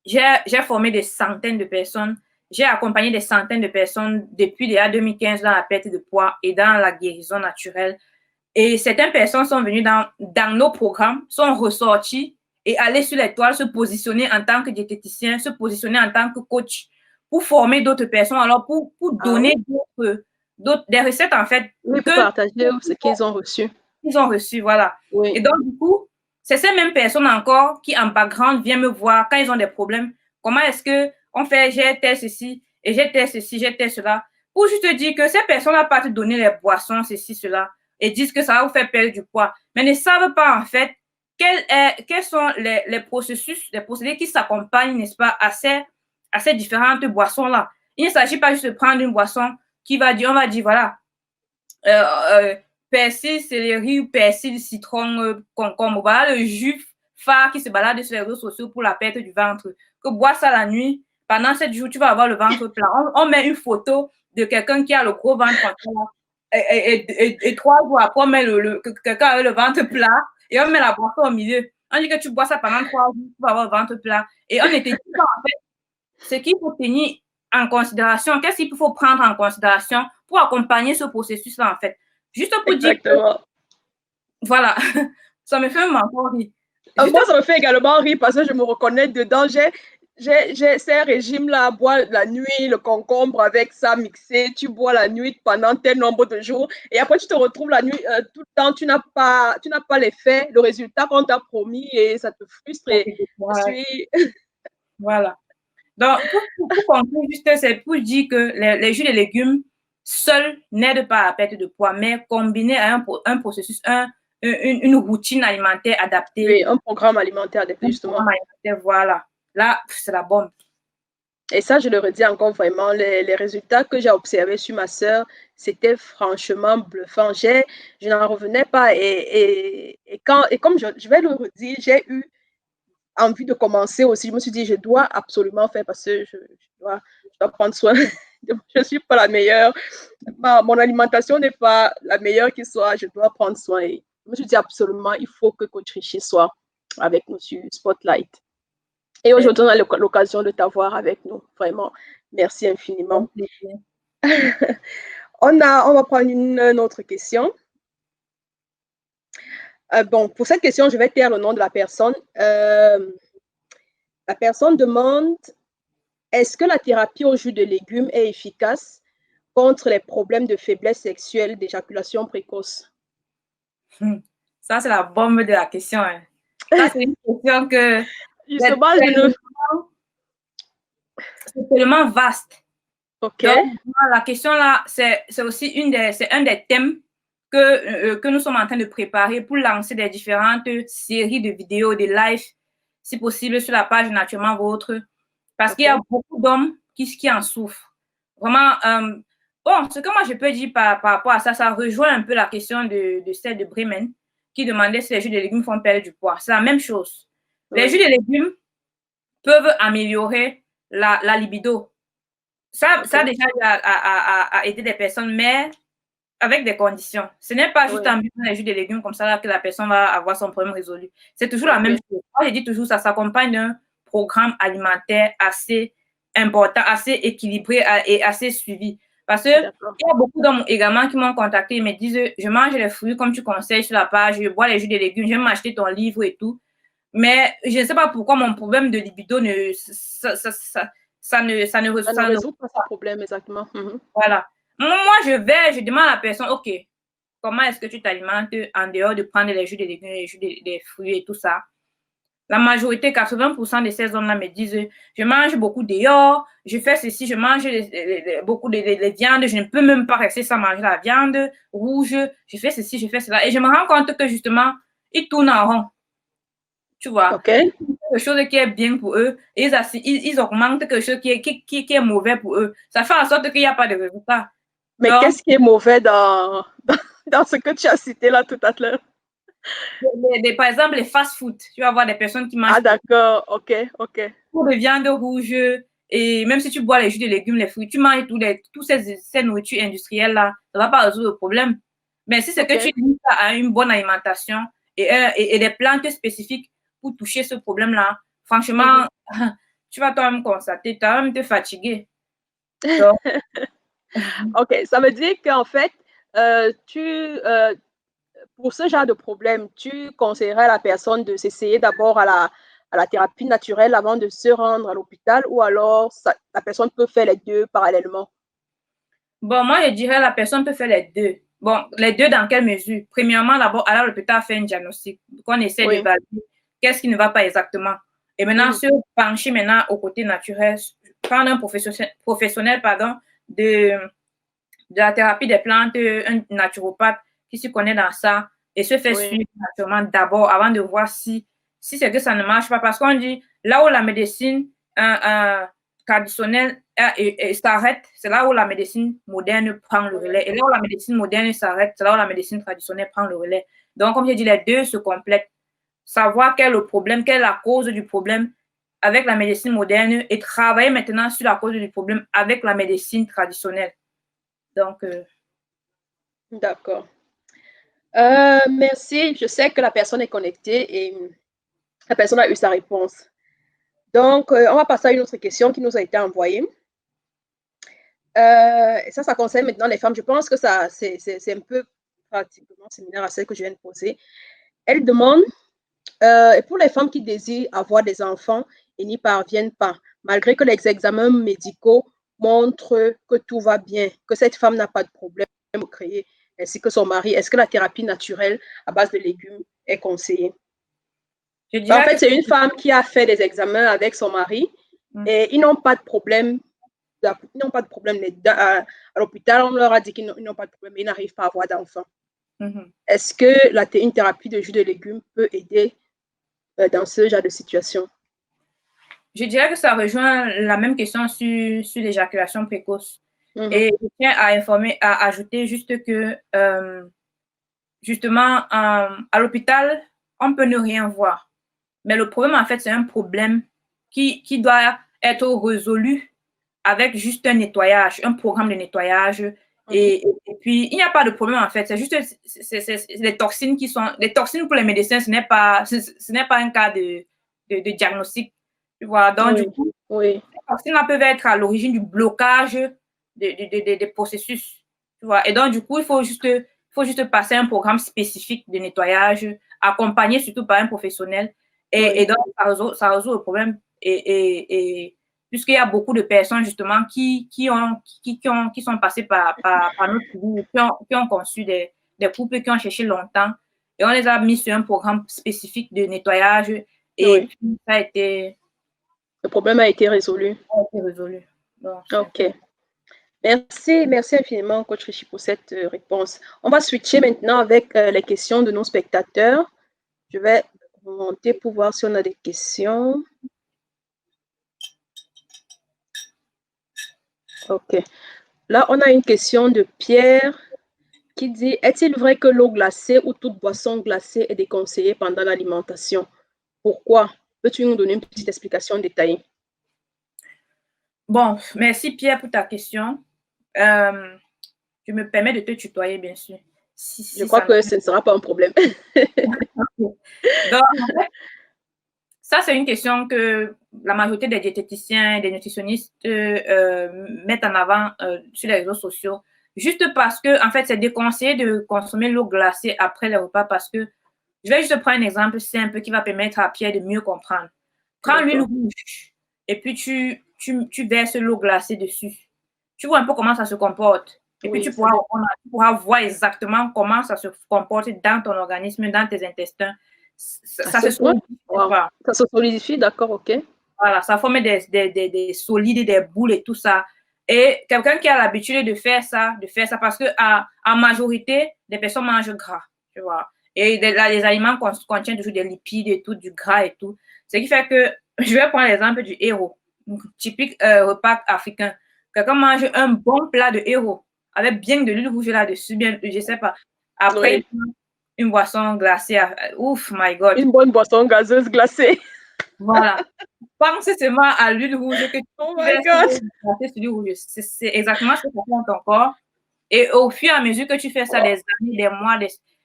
j'ai formé des centaines de personnes. J'ai accompagné des centaines de personnes depuis déjà 2015 dans la perte de poids et dans la guérison naturelle. Et certaines personnes sont venues dans nos programmes, sont ressorties et aller sur les toiles, se positionner en tant que diététicien, se positionner en tant que coach pour former d'autres personnes, alors pour donner des recettes en fait. Oui, pour partager ce qu'ils ont reçu. Ils ont reçu, voilà. Oui. Et donc, du coup, c'est ces mêmes personnes encore qui, en background, viennent me voir quand ils ont des problèmes. Comment est-ce qu'on fait, j'ai tel ceci, et j'ai tel ceci, j'ai tel cela. Pour juste te dire que ces personnes n'ont pas te donner les boissons, ceci, cela, et disent que ça va vous faire perdre du poids. Mais ne savent pas, en fait, quels sont les processus, les procédés qui s'accompagnent, n'est-ce pas, à ces différentes boissons-là. Il ne s'agit pas juste de prendre une boisson qui va dire, on va dire, voilà, persil, céleri, persil, citron, concombre. Voilà le jus phare qui se balade sur les réseaux sociaux pour la perte du ventre. Que bois ça la nuit, pendant 7 jours, tu vas avoir le ventre plat. On met une photo de quelqu'un qui a le gros ventre et 3 jours après, on met quelqu'un avec le ventre plat et on met la boisson au milieu. On dit que tu bois ça pendant 3 jours, tu vas avoir le ventre plat. Et on était dit, en fait, ce qu'il faut tenir en considération, qu'est-ce qu'il faut prendre en considération pour accompagner ce processus-là, en fait. Juste pour Exactement. dire que, voilà, ça me fait encore rire. Moi, ça me fait également rire parce que je me reconnais dedans. J'ai ces régimes-là, boire la nuit, le concombre avec ça mixé, tu bois la nuit pendant tel nombre de jours et après tu te retrouves la nuit tout le temps, tu n'as pas l'effet, le résultat qu'on t'a promis et ça te frustre. Voilà. Donc, pour conclure, juste, c'est pour dire que les jus de légumes seuls n'aident pas à la perte de poids, mais combinés à un processus, une routine alimentaire adaptée. Oui, un programme alimentaire adapté, justement. Voilà. Là, c'est la bombe. Et ça, je le redis encore vraiment, les résultats que j'ai observés sur ma sœur, c'était franchement bluffant. Je n'en revenais pas. Et comme je vais le redire, j'ai eu envie de commencer aussi. Je me suis dit, je dois absolument faire parce que je dois prendre soin. Je ne suis pas la meilleure. Mon alimentation n'est pas la meilleure qui soit. Je dois prendre soin. Et je me suis dit, absolument, il faut que Coach Richie soit avec nous sur Spotlight. Et aujourd'hui, on a l'occasion de t'avoir avec nous. Vraiment, merci infiniment. On va prendre une autre question. Bon, pour cette question, je vais taire le nom de la personne. La personne demande, est-ce que la thérapie au jus de légumes est efficace contre les problèmes de faiblesse sexuelle, d'éjaculation précoce? Ça, c'est la bombe de la question. Hein. Ça, c'est une question que Justement, je ne... c'est tellement vaste. OK. Donc, la question là, c'est aussi c'est un des thèmes que nous sommes en train de préparer pour lancer des différentes séries de vidéos, de lives, si possible, sur la page Naturellement Vôtre. Parce qu'il y a beaucoup d'hommes qui en souffrent. Vraiment, bon, ce que moi je peux dire par rapport à ça, ça rejoint un peu la question de celle de Bremen, qui demandait si les jus de légumes font perdre du poids. C'est la même chose. Les jus de légumes peuvent améliorer la libido. Ça déjà a aidé des personnes, mais avec des conditions. Ce n'est pas juste en buvant les jus de légumes comme ça là, que la personne va avoir son problème résolu. C'est toujours la même chose. Moi, je dis toujours, ça s'accompagne d'un programme alimentaire assez important, assez équilibré et assez suivi. Parce qu'il y a beaucoup d'hommes également qui m'ont contacté et me disent, je mange les fruits comme tu conseilles sur la page, je bois les jus de légumes, je vais m'acheter ton livre et tout. Mais je ne sais pas pourquoi mon problème de libido ça ne résout pas ce problème, exactement. Voilà. Moi, je demande à la personne, OK, comment est-ce que tu t'alimentes en dehors de prendre les jus de légumes, les jus des fruits et tout ça? La majorité, 80% de ces hommes-là me disent, je mange beaucoup dehors, je fais ceci, je mange beaucoup de viandes, je ne peux même pas rester sans manger la viande rouge, je fais ceci, je fais cela. Et je me rends compte que justement, ils tournent en rond. Tu vois, quelque chose qui est bien pour eux, et ils augmentent quelque chose qui est mauvais pour eux. Ça fait en sorte qu'il n'y a pas de résultat. Mais qu'est-ce qui est mauvais dans ce que tu as cité là tout à l'heure? Par exemple, les fast-food. Tu vas voir des personnes qui mangent. Ah, d'accord, ok. Pour de viande rouge, et même si tu bois les jus de légumes, les fruits, tu manges toutes ces nourritures industrielles-là, ça ne va pas résoudre le problème. Mais si c'est que tu lis à une bonne alimentation et des plantes spécifiques pour toucher ce problème-là, franchement, tu vas toi-même constater, tu vas même te fatiguer. Donc, ok, ça veut dire qu'en fait, pour ce genre de problème, tu conseillerais à la personne de s'essayer d'abord à la thérapie naturelle avant de se rendre à l'hôpital, ou alors la personne peut faire les deux parallèlement? Bon, moi, je dirais la personne peut faire les deux. Bon, les deux dans quelle mesure? Premièrement, d'abord, aller à l'hôpital faire un diagnostic, qu'on essaie d'évaluer qu'est-ce qui ne va pas exactement. Et maintenant, se pencher maintenant au côté naturel, prendre un professionnel de la thérapie des plantes, un naturopathe qui se connaît dans ça, et se faire suivre naturellement d'abord avant de voir si c'est que ça ne marche pas. Parce qu'on dit, là où la médecine traditionnelle s'arrête, c'est là où la médecine moderne prend le relais. Et là où la médecine moderne s'arrête, c'est là où la médecine traditionnelle prend le relais. Donc, comme j'ai dit, les deux se complètent. Savoir quel est le problème, quelle est la cause du problème avec la médecine moderne et travailler maintenant sur la cause du problème avec la médecine traditionnelle. Donc, d'accord. Merci. Je sais que la personne est connectée et la personne a eu sa réponse. Donc, on va passer à une autre question qui nous a été envoyée. Et ça concerne maintenant les femmes. Je pense que c'est un peu pratiquement similaire à celle que je viens de poser. Elle demande, et pour les femmes qui désirent avoir des enfants et n'y parviennent pas, malgré que les examens médicaux montrent que tout va bien, que cette femme n'a pas de problème à créer, ainsi que son mari, est-ce que la thérapie naturelle à base de légumes est conseillée? En fait, c'est une femme qui a fait des examens avec son mari et ils n'ont pas de problème. Ils n'ont pas de problème. À l'hôpital, on leur a dit qu'ils n'ont pas de problème, mais ils n'arrivent pas à avoir d'enfants. Est-ce que une thérapie de jus de légumes peut aider dans ce genre de situation? Je dirais que ça rejoint la même question sur l'éjaculation précoce. Et je tiens à ajouter juste que, justement, à l'hôpital, on peut ne rien voir. Mais le problème, en fait, c'est un problème qui doit être résolu avec juste un nettoyage, un programme de nettoyage. Et puis, il n'y a pas de problème, en fait. C'est juste les toxines qui sont... Les toxines pour les médecins, ce n'est pas un cas de diagnostic. Tu vois, donc, du coup, les toxines peuvent être à l'origine du blocage des processus. Tu vois, et donc, du coup, il faut juste passer un programme spécifique de nettoyage, accompagné surtout par un professionnel. Et donc, ça résout le problème. Et puisqu'il y a beaucoup de personnes justement qui sont passées par notre vie, qui ont conçu des couples qui ont cherché longtemps et on les a mis sur un programme spécifique de nettoyage et puis ça a été... Le problème a été résolu. Donc, ok. Merci infiniment, Coach Richie, pour cette réponse. On va switcher maintenant avec les questions de nos spectateurs. Je vais remonter pour voir si on a des questions. Ok. Là, on a une question de Pierre qui dit « Est-il vrai que l'eau glacée ou toute boisson glacée est déconseillée pendant l'alimentation? Pourquoi? Peux-tu nous donner une petite explication détaillée? » Bon, merci Pierre pour ta question. Je me permets de te tutoyer, bien sûr. Je crois que ce ne sera pas un problème. Donc, en fait, ça, c'est une question que la majorité des diététiciens et des nutritionnistes mettent en avant sur les réseaux sociaux, juste parce que, en fait, c'est déconseillé de consommer l'eau glacée après les repas parce que, je vais juste prendre un exemple simple qui va permettre à Pierre de mieux comprendre. Prends l'huile rouge et puis tu verses l'eau glacée dessus. Tu vois un peu comment ça se comporte. Et puis, tu pourras voir exactement comment ça se comporte dans ton organisme, dans tes intestins. Ça se solidifie. Wow. Ça se solidifie, d'accord, ok. Voilà, ça forme des solides, des boules et tout ça. Et quelqu'un qui a l'habitude de faire ça parce que en majorité, les personnes mangent gras, tu vois. Et les aliments contiennent toujours des lipides et tout, du gras et tout. Ce qui fait que, je vais prendre l'exemple du héros, typique repas africain. Quelqu'un mange un bon plat de héros avec bien de l'huile rouge là-dessus, bien, je sais pas. Après, une boisson glacée, ouf, my God. Une bonne boisson gazeuse glacée. Voilà. Pense seulement à l'huile rouge que tu verses sur l'huile rouge. C'est exactement ce que ça fait dans ton corps. Et au fur et à mesure que tu fais ça des années,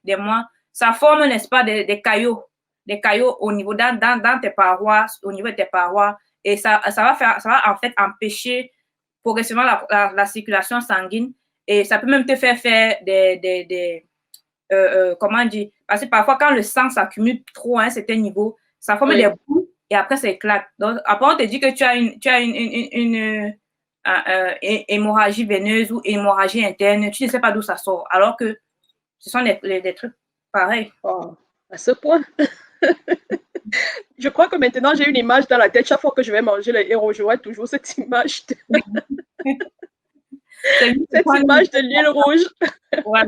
des mois, ça forme, n'est-ce pas, des caillots au niveau, dans tes parois, au niveau de tes parois. Et ça va en fait empêcher progressivement la circulation sanguine. Et ça peut même te faire comment dire, parce que parfois quand le sang s'accumule trop à un certain niveau, ça forme des boules et après ça éclate. Donc après on te dit que tu as une hémorragie veineuse ou hémorragie interne, tu ne sais pas d'où ça sort, alors que ce sont des trucs pareils. Oh, à ce point. Je crois que maintenant j'ai une image dans la tête. Chaque fois que je vais manger le héros, je vois toujours cette image cette image de l'huile rouge. Voilà.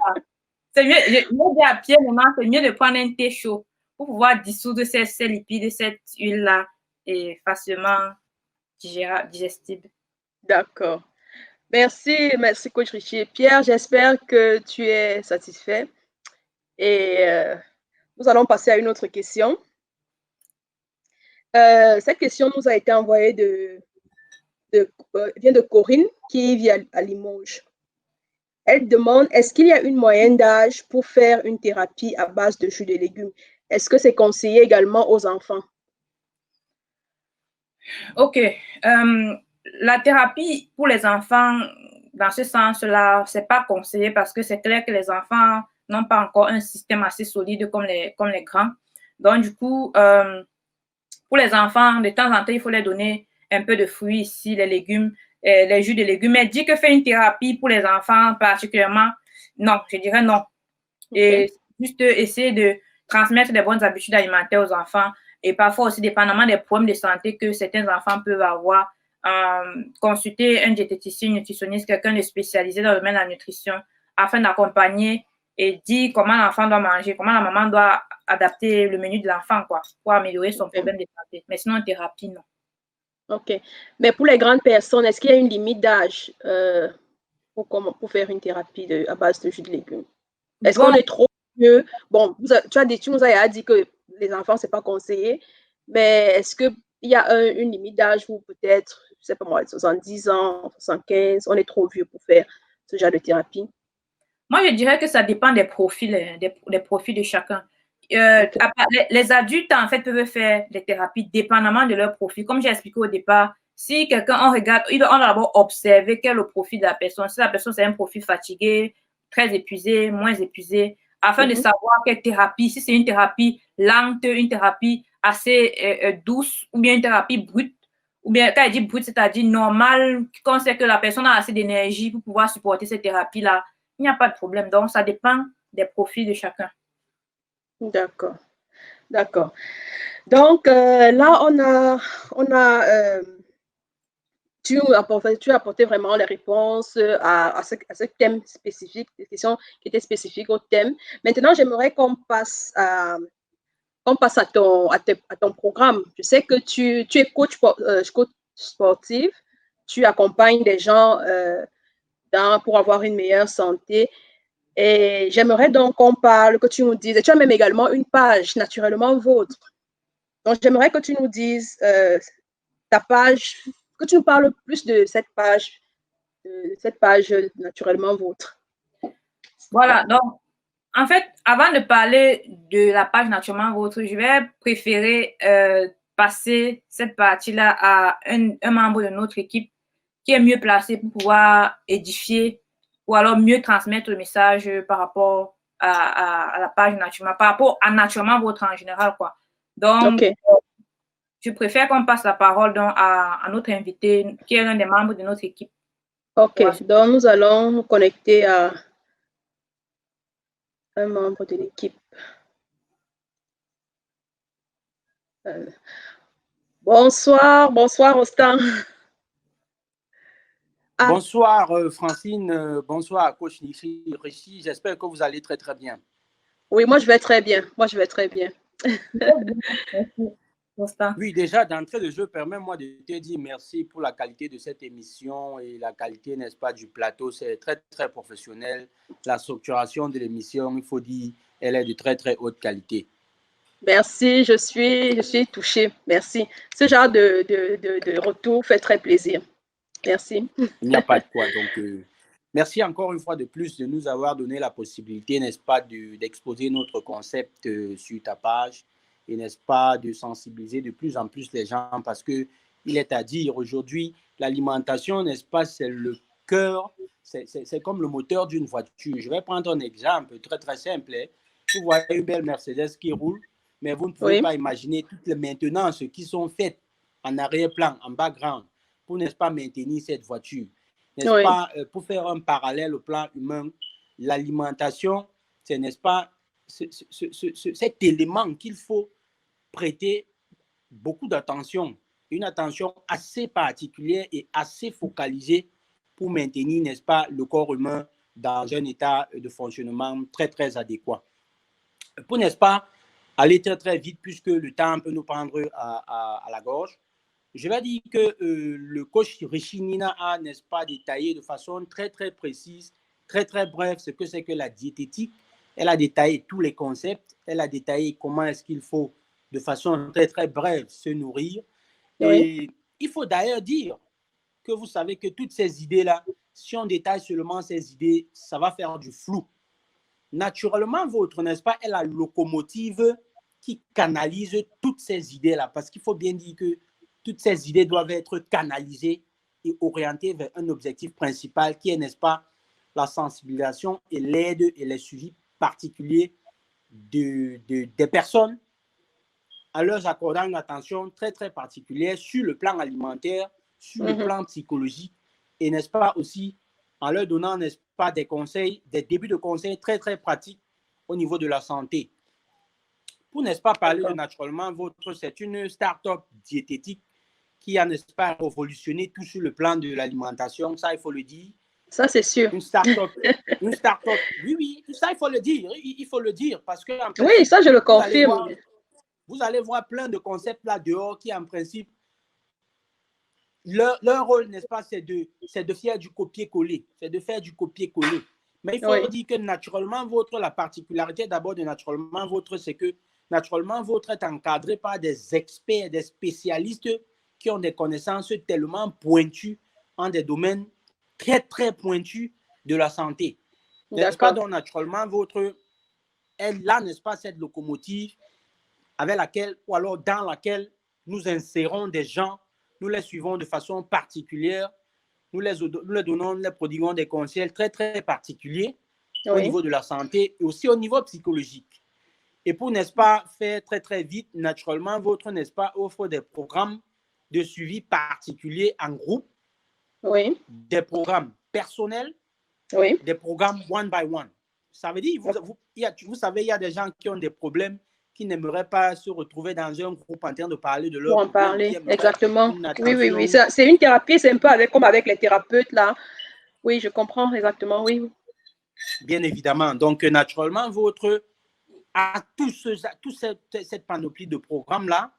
C'est mieux, je dis à Pierre, c'est mieux de prendre un thé chaud pour pouvoir dissoudre ces lipides, cette huile-là, et facilement digestible. D'accord. Merci, Coach Richie. Pierre, j'espère que tu es satisfait. Et nous allons passer à une autre question. Cette question nous a été envoyée vient de Corinne qui vit à Limoges. Elle demande, est-ce qu'il y a une moyenne d'âge pour faire une thérapie à base de jus de légumes? Est-ce que c'est conseillé également aux enfants? Ok. La thérapie pour les enfants, dans ce sens-là, ce n'est pas conseillé parce que c'est clair que les enfants n'ont pas encore un système assez solide comme les grands. Donc, du coup, pour les enfants, de temps en temps, il faut les donner un peu de fruits ici, les légumes, les jus de légumes. Mais dit que faire une thérapie pour les enfants particulièrement, non, je dirais non. Okay. Et juste essayer de transmettre des bonnes habitudes alimentaires aux enfants et parfois aussi, dépendamment des problèmes de santé que certains enfants peuvent avoir, consulter un diététicien, nutritionniste, quelqu'un de spécialisé dans le domaine de la nutrition afin d'accompagner et dire comment l'enfant doit manger, comment la maman doit adapter le menu de l'enfant, quoi, pour améliorer son problème de santé. Mais sinon, en thérapie, non. OK. Mais pour les grandes personnes, est-ce qu'il y a une limite d'âge pour faire une thérapie à base de jus de légumes? Est-ce qu'on est trop vieux? Bon, tu nous as dit que les enfants, ce n'est pas conseillé, mais est-ce qu'il y a une limite d'âge où peut-être, je ne sais pas moi, 70 ans, 75, on est trop vieux pour faire ce genre de thérapie? Moi, je dirais que ça dépend des profils, des profils de chacun. Les adultes, en fait, peuvent faire des thérapies dépendamment de leur profil. Comme j'ai expliqué au départ, si quelqu'un, on regarde, on doit d'abord observer quel est le profil de la personne. Si la personne, c'est un profil fatigué, très épuisé, moins épuisé, afin de savoir quelle thérapie, si c'est une thérapie lente, une thérapie assez douce ou bien une thérapie brute ou bien quand il dit brut, c'est-à-dire normal, quand on sait que la personne a assez d'énergie pour pouvoir supporter cette thérapie-là, il n'y a pas de problème. Donc, ça dépend des profils de chacun. D'accord, d'accord. Donc, là, tu as apporté vraiment les réponses à ce thème spécifique, des questions qui étaient spécifiques au thème. Maintenant, j'aimerais qu'on passe à ton programme. Je sais que tu es coach sportif, tu accompagnes des gens pour avoir une meilleure santé. Et j'aimerais donc qu'on parle, que tu nous dises, et tu as même également une page naturellement vôtre. Donc, j'aimerais que tu nous dises ta page, que tu nous parles plus de cette page naturellement vôtre. Voilà, donc, en fait, avant de parler de la page naturellement vôtre, je vais préférer passer cette partie-là à un membre de notre équipe qui est mieux placé pour pouvoir édifier ou alors mieux transmettre le message par rapport à la page naturellement, par rapport à naturellement vôtre en général, quoi. Donc, je préfère qu'on passe la parole donc à notre invité, qui est l'un des membres de notre équipe. Ok, donc nous allons nous connecter à un membre de l'équipe. Bonsoir Rostand. Bonsoir Francine, bonsoir coach Rishi, j'espère que vous allez très très bien. Oui, moi je vais très bien, Oui, déjà d'entrée de jeu, permets-moi de te dire merci pour la qualité de cette émission et la qualité, n'est-ce pas, du plateau, c'est très très professionnel. La structuration de l'émission, il faut dire, elle est de très très haute qualité. Merci, je suis touchée, merci. Ce genre de retour fait très plaisir. Merci. Il n'y a pas de quoi. Donc, merci encore une fois de plus de nous avoir donné la possibilité, n'est-ce pas, d'exposer notre concept sur ta page et, n'est-ce pas, de sensibiliser de plus en plus les gens parce qu'il est à dire aujourd'hui, l'alimentation, n'est-ce pas, c'est le cœur, c'est comme le moteur d'une voiture. Je vais prendre un exemple très très simple. Vous voyez une belle Mercedes qui roule, mais vous ne pouvez pas imaginer toutes les maintenances qui sont faites en arrière-plan, en background, pour, n'est-ce pas, maintenir cette voiture. N'est-ce pas, pour faire un parallèle au plan humain, l'alimentation, c'est, n'est-ce pas, cet élément qu'il faut prêter beaucoup d'attention, une attention assez particulière et assez focalisée pour maintenir, n'est-ce pas, le corps humain dans un état de fonctionnement très, très adéquat. Pour, n'est-ce pas, aller très, très vite, puisque le temps peut nous prendre à la gorge, je vais dire que le coach Rishi Nina a, n'est-ce pas, détaillé de façon très, très précise, très, très brève ce que c'est que la diététique. Elle a détaillé tous les concepts. Elle a détaillé comment est-ce qu'il faut, de façon très, très brève, se nourrir. Et il faut d'ailleurs dire que vous savez que toutes ces idées-là, si on détaille seulement ces idées, ça va faire du flou. Naturellement, votre, n'est-ce pas, est la locomotive qui canalise toutes ces idées-là. Parce qu'il faut bien dire que toutes ces idées doivent être canalisées et orientées vers un objectif principal qui est, n'est-ce pas, la sensibilisation et l'aide et les suivis particuliers des personnes en leur accordant une attention très, très particulière sur le plan alimentaire, sur le plan psychologique et, n'est-ce pas, aussi en leur donnant, n'est-ce pas, des conseils, des débuts de conseils très, très pratiques au niveau de la santé. Pour, n'est-ce pas, parler de Naturellement Votre, c'est une start-up diététique qui a, n'est-ce pas, révolutionné tout sur le plan de l'alimentation, ça, il faut le dire. Ça, c'est sûr. Une start-up, oui, ça, il faut le dire, parce que, en principe, oui, ça, je le confirme. Vous allez voir plein de concepts là dehors qui, en principe, leur rôle, n'est-ce pas, c'est de faire du copier-coller, Mais il faut dire que Naturellement Votre, la particularité d'abord de Naturellement Votre, c'est que Naturellement Votre est encadré par des experts, des spécialistes qui ont des connaissances tellement pointues en des domaines très, très pointus de la santé. N'est-ce pas, donc Naturellement Votre, elle a, n'est-ce pas, cette locomotive avec laquelle, ou alors dans laquelle nous insérons des gens, nous les suivons de façon particulière, nous les donnons, nous les prodiguons des conseils très, très particuliers au niveau de la santé et aussi au niveau psychologique. Et pour, n'est-ce pas, faire très, très vite, Naturellement Votre, n'est-ce pas, offre des programmes de suivi particulier en groupe, Oui. des programmes personnels, Oui. des programmes one by one. Ça veut dire, vous savez, il y a des gens qui ont des problèmes, qui n'aimeraient pas se retrouver dans un groupe en train de parler de leurs Pour en problèmes. parler, exactement. Oui, oui, oui. Attention. C'est une thérapie, c'est un peu comme avec les thérapeutes, là. Oui, je comprends exactement, oui. Bien évidemment. Donc, naturellement, à cette panoplie de programmes-là,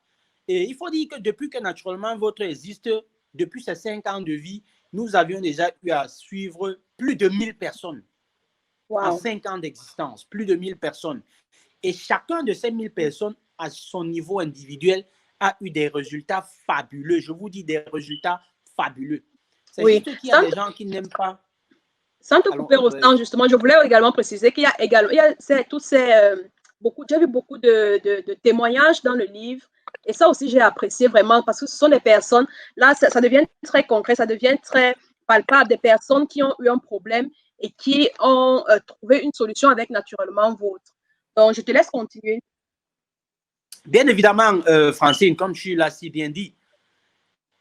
et il faut dire que depuis que naturellement votre existe, depuis ces 5 ans de vie, nous avions déjà eu à suivre plus de 1000 personnes. Wow. En 5 ans d'existence, plus de 1000 personnes. Et chacun de ces 1000 personnes, à son niveau individuel, a eu des résultats fabuleux. Je vous dis des résultats fabuleux. C'est juste qu'il y a des gens qui n'aiment pas. Sans te couper, Rostand, justement, je voulais également préciser qu'il y a également, j'ai vu beaucoup de témoignages dans le livre. Et ça aussi, j'ai apprécié vraiment parce que ce sont des personnes, là, ça devient très concret, ça devient très palpable, des personnes qui ont eu un problème et qui ont trouvé une solution avec Naturellement Vôtre. Donc, je te laisse continuer. Bien évidemment, Francine, comme tu l'as si bien dit,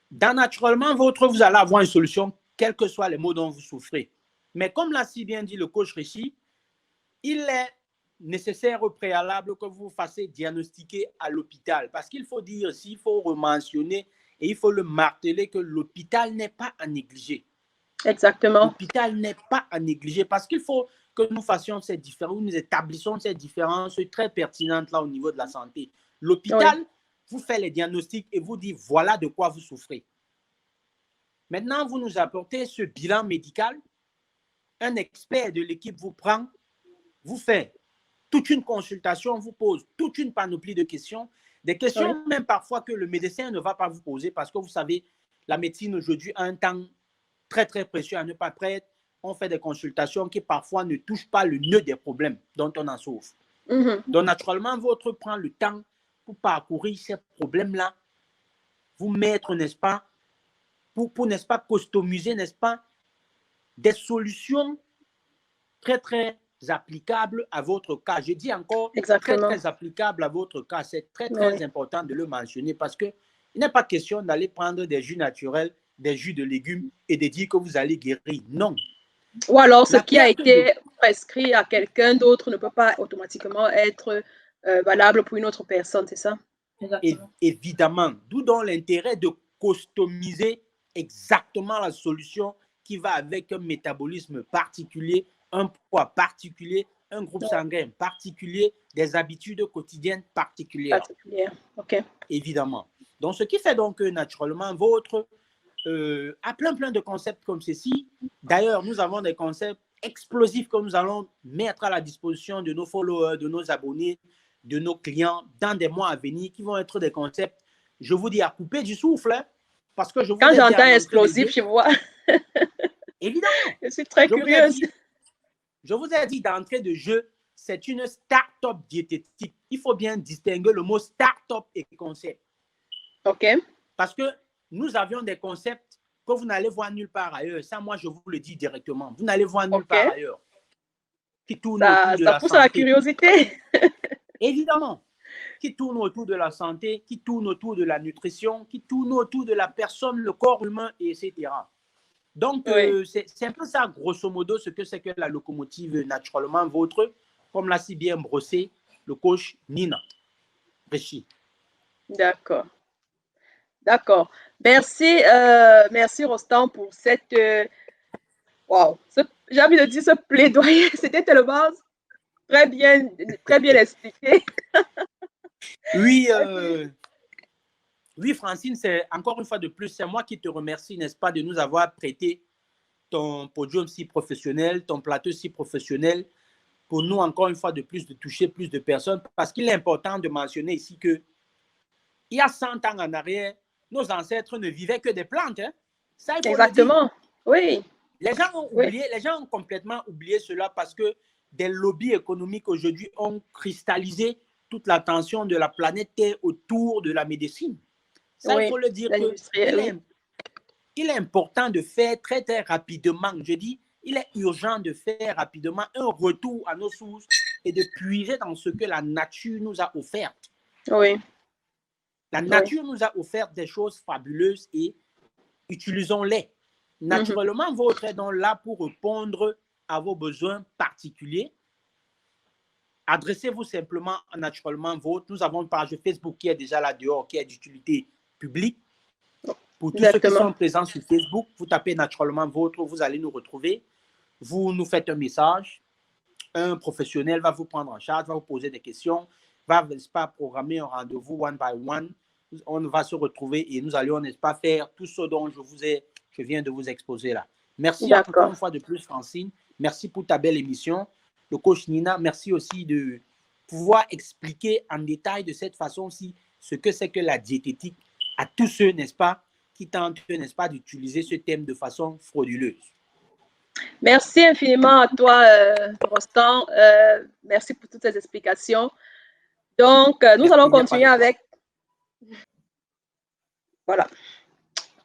dans Naturellement Vôtre, vous allez avoir une solution, quels que soient les maux dont vous souffrez. Mais comme l'a si bien dit le coach Rishi, il est nécessaire au préalable que vous fassiez diagnostiquer à l'hôpital. Parce qu'il faut dire, s'il faut rementionner et il faut le marteler que l'hôpital n'est pas à négliger. Exactement. L'hôpital n'est pas à négliger parce qu'il faut que nous fassions ces différences, nous établissons ces différences très pertinentes là au niveau de la santé. L'hôpital vous fait les diagnostics et vous dit voilà de quoi vous souffrez. Maintenant, vous nous apportez ce bilan médical. Un expert de l'équipe vous prend, vous fait toute une consultation, vous pose toute une panoplie de questions, des questions même parfois que le médecin ne va pas vous poser parce que vous savez, la médecine aujourd'hui a un temps très, très précieux à ne pas perdre. On fait des consultations qui parfois ne touchent pas le nœud des problèmes dont on en souffre. Donc, naturellement, votre prend le temps pour parcourir ces problèmes-là, vous mettre, n'est-ce pas, pour n'est-ce pas, customiser, n'est-ce pas, des solutions très, très applicables à votre cas. Je dis encore très, très applicable à votre cas. C'est très, très important de le mentionner parce qu'il n'est pas question d'aller prendre des jus naturels, des jus de légumes et de dire que vous allez guérir. Non. Ou alors, ce qui a été prescrit à quelqu'un d'autre ne peut pas automatiquement être valable pour une autre personne, c'est ça? Évidemment. D'où donc l'intérêt de customiser exactement la solution qui va avec un métabolisme particulier, un poids particulier, un groupe sanguin particulier, des habitudes quotidiennes particulières. Okay. Évidemment. Donc, ce qui fait donc naturellement votre à plein de concepts comme ceci. D'ailleurs, nous avons des concepts explosifs que nous allons mettre à la disposition de nos followers, de nos abonnés, de nos clients dans des mois à venir qui vont être des concepts, je vous dis, à couper du souffle. Hein, parce que je vous Quand j'entends explosif, je vois. Évidemment. Je suis très curieuse. Je vous ai dit d'entrée de jeu, c'est une start-up diététique. Il faut bien distinguer le mot start-up et concept. OK. Parce que nous avions des concepts que vous n'allez voir nulle part ailleurs. Ça, moi, je vous le dis directement. Vous n'allez voir nulle part ailleurs. Qui tourne autour de la santé. Ça pousse à la curiosité. Évidemment. Qui tourne autour de la santé, qui tourne autour de la nutrition, qui tourne autour de la personne, le corps humain, etc. Donc, c'est un peu ça, grosso modo, ce que c'est que la locomotive Naturellement Vôtre, comme l'a si bien brossé le coach Nina Rishi. D'accord. D'accord. Merci, merci Rostand pour cette, j'ai envie de dire ce plaidoyer. C'était tellement très bien expliqué. Oui, oui, Francine, c'est encore une fois de plus, c'est moi qui te remercie, n'est-ce pas, de nous avoir prêté ton podium si professionnel, ton plateau si professionnel, pour nous, encore une fois de plus, de toucher plus de personnes, parce qu'il est important de mentionner ici que il y a 100 ans en arrière, nos ancêtres ne vivaient que des plantes. Hein. Ça, il faut exactement, le dire. Oui. Les gens ont oublié, les gens ont complètement oublié cela parce que des lobbies économiques aujourd'hui ont cristallisé toute l'attention de la planète Terre autour de la médecine. Ça, il faut le dire il est important de faire très, très rapidement. Je dis, il est urgent de faire rapidement un retour à nos sources et de puiser dans ce que la nature nous a offert. Oui. La nature nous a offert des choses fabuleuses et utilisons-les. Naturellement, votre est donc là pour répondre à vos besoins particuliers. Adressez-vous simplement à Naturellement Vôtre. Nous avons une page Facebook qui est déjà là dehors, qui est d'utilité publique. Pour tous ceux qui sont présents sur Facebook, vous tapez Naturellement Vôtre, vous allez nous retrouver. Vous nous faites un message. Un professionnel va vous prendre en charge, va vous poser des questions, va, n'est-ce pas, programmer un rendez-vous one by one. On va se retrouver et nous allons, n'est-ce pas, faire tout ce dont je viens de vous exposer là. Merci encore une fois de plus, Francine. Merci pour ta belle émission. Le coach Nina, merci aussi de pouvoir expliquer en détail de cette façon-ci ce que c'est que la diététique à tous ceux, n'est-ce pas, qui tentent, n'est-ce pas, d'utiliser ce thème de façon frauduleuse. Merci infiniment à toi, Rostand. Merci pour toutes ces explications. Donc, nous allons continuer avec... Voilà.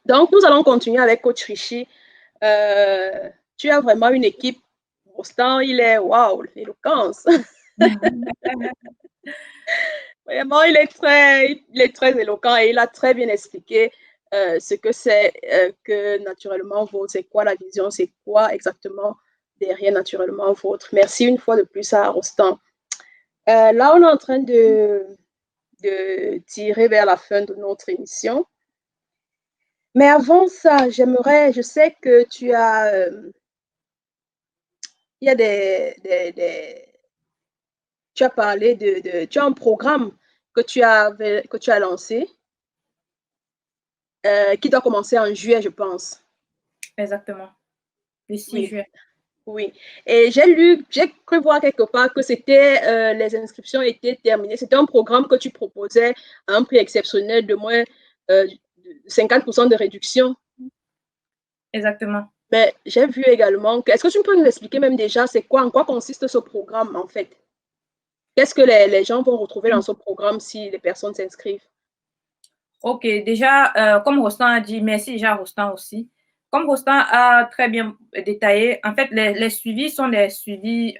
Donc, nous allons continuer avec Coach Richie. Tu as vraiment une équipe. Rostand, il est... Waouh, l'éloquence. Vraiment, il est très éloquent et il a très bien expliqué ce que c'est que Naturellement Vôtre, c'est quoi la vision, c'est quoi exactement derrière Naturellement Vôtre. Merci une fois de plus à Rostand. Là, on est en train de tirer vers la fin de notre émission. Mais avant ça, je sais que tu as, il y a tu as parlé tu as un programme que tu as lancé, qui doit commencer en juillet, je pense. Exactement. Le 6 juillet. Oui. Et j'ai cru voir quelque part que c'était, les inscriptions étaient terminées. C'était un programme que tu proposais à un prix exceptionnel de moins 50% de réduction. Exactement. Mais j'ai vu également, est-ce que tu peux nous expliquer même déjà, en quoi consiste ce programme en fait? Qu'est-ce que les gens vont retrouver dans ce programme si les personnes s'inscrivent? Ok, déjà, comme Rostand a dit, merci déjà Rostand aussi. Comme Rostand a très bien détaillé, en fait, les suivis sont des suivis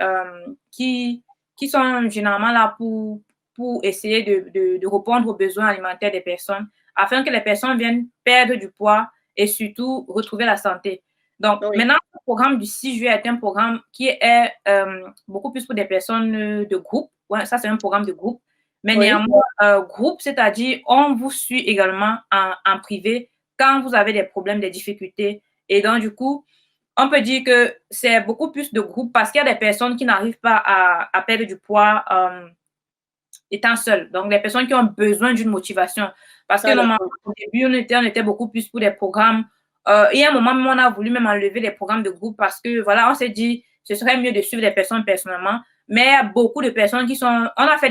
qui sont généralement là pour essayer de répondre aux besoins alimentaires des personnes afin que les personnes viennent perdre du poids et surtout retrouver la santé. Donc, maintenant, le programme du 6 juillet est un programme qui est beaucoup plus pour des personnes de groupe. Ouais, ça, c'est un programme de groupe. Mais néanmoins, groupe, c'est-à-dire on vous suit également en privé quand vous avez des problèmes, des difficultés. Et donc, du coup, on peut dire que c'est beaucoup plus de groupe parce qu'il y a des personnes qui n'arrivent pas à perdre du poids étant seules. Donc, des personnes qui ont besoin d'une motivation. Parce que normalement, au début, on était beaucoup plus pour des programmes. Il y a un moment, on a voulu même enlever les programmes de groupe parce que, voilà, on s'est dit, ce serait mieux de suivre des personnes personnellement. Mais il y a beaucoup de personnes qui sont... On a fait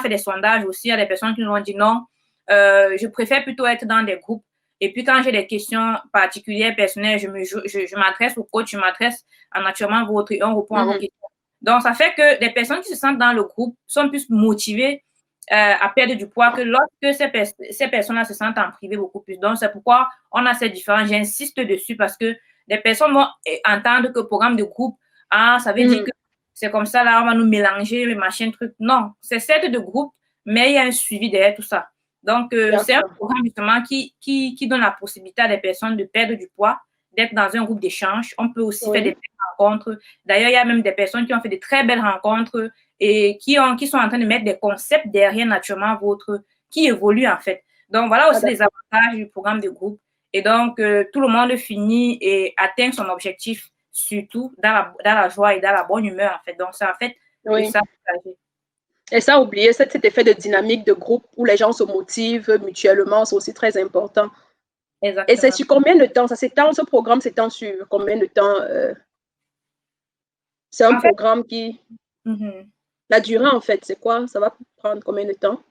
des sondages aussi. Il y a des personnes qui nous ont dit non, je préfère plutôt être dans des groupes. Et puis, quand j'ai des questions particulières, personnelles, je m'adresse au coach, je m'adresse à Naturellement Vôtre et on répond à vos questions. Donc, ça fait que les personnes qui se sentent dans le groupe sont plus motivées à perdre du poids que lorsque ces personnes-là se sentent en privé beaucoup plus. Donc, c'est pourquoi on a cette différence. J'insiste dessus parce que les personnes vont entendre que le programme de groupe, ça veut dire que c'est comme ça, là, on va nous mélanger, les machins, trucs. Non, c'est certes de groupe, mais il y a un suivi derrière tout ça. Donc, c'est un programme justement qui donne la possibilité à des personnes de perdre du poids, d'être dans un groupe d'échange. On peut aussi faire des rencontres. D'ailleurs, il y a même des personnes qui ont fait de très belles rencontres et qui sont en train de mettre des concepts derrière Naturellement Vôtre qui évoluent en fait. Donc, voilà aussi les avantages du programme de groupe. Et donc, tout le monde finit et atteint son objectif, surtout dans la joie et dans la bonne humeur en fait. Donc, c'est en fait ça. Et ça, oublier cet effet de dynamique de groupe où les gens se motivent mutuellement, c'est aussi très important. Exactement. Et c'est sur combien de temps? Ce programme s'étend sur combien de temps? C'est un programme qui... La durée, en fait, c'est quoi? Ça va prendre combien de temps?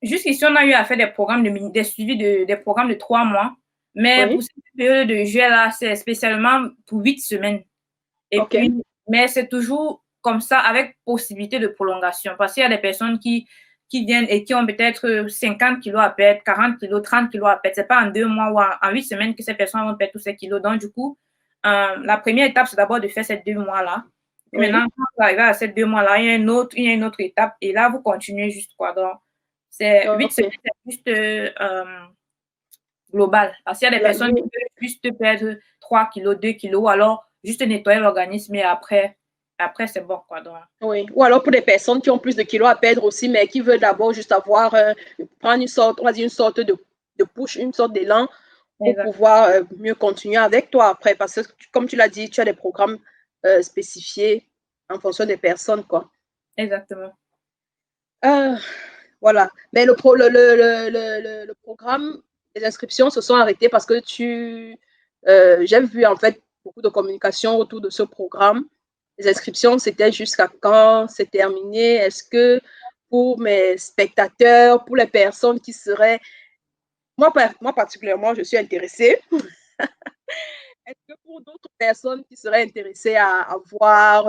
Jusqu'ici, on a eu à faire des suivis des programmes de 3 mois. Mais pour cette période de juillet-là, c'est spécialement pour 8 semaines. Et puis, mais c'est toujours comme ça, avec possibilité de prolongation. Parce qu'il y a des personnes qui viennent et qui ont peut-être 50 kilos à perdre, 40 kilos, 30 kilos à perdre. Ce n'est pas en 2 mois ou en 8 semaines que ces personnes vont perdre tous ces kilos. Donc, du coup, la première étape, c'est d'abord de faire ces 2 mois-là. Maintenant, quand vous arrivez à ces 2 mois-là, il y a une autre étape. Et là, vous continuez juste quoi. Donc, C'est Ok. 8 semaines, c'est juste global. Parce qu'il y a des personnes qui peuvent juste perdre 3 kilos, 2 kilos, alors juste nettoyer l'organisme et après c'est bon, quoi. Donc, Oui, ou alors pour des personnes qui ont plus de kilos à perdre aussi, mais qui veulent d'abord juste avoir, prendre une sorte, on va dire une sorte de push, une sorte d'élan pour exact. pouvoir mieux continuer avec toi après. Parce que, comme tu l'as dit, tu as des programmes spécifiés en fonction des personnes, quoi. Exactement. Voilà. Mais le programme, les inscriptions se sont arrêtées parce que j'ai vu en fait beaucoup de communication autour de ce programme. Les inscriptions, c'était jusqu'à quand c'est terminé? Est-ce que pour mes spectateurs, pour les personnes qui seraient... Moi particulièrement, je suis intéressée. Est-ce que pour d'autres personnes qui seraient intéressées à voir,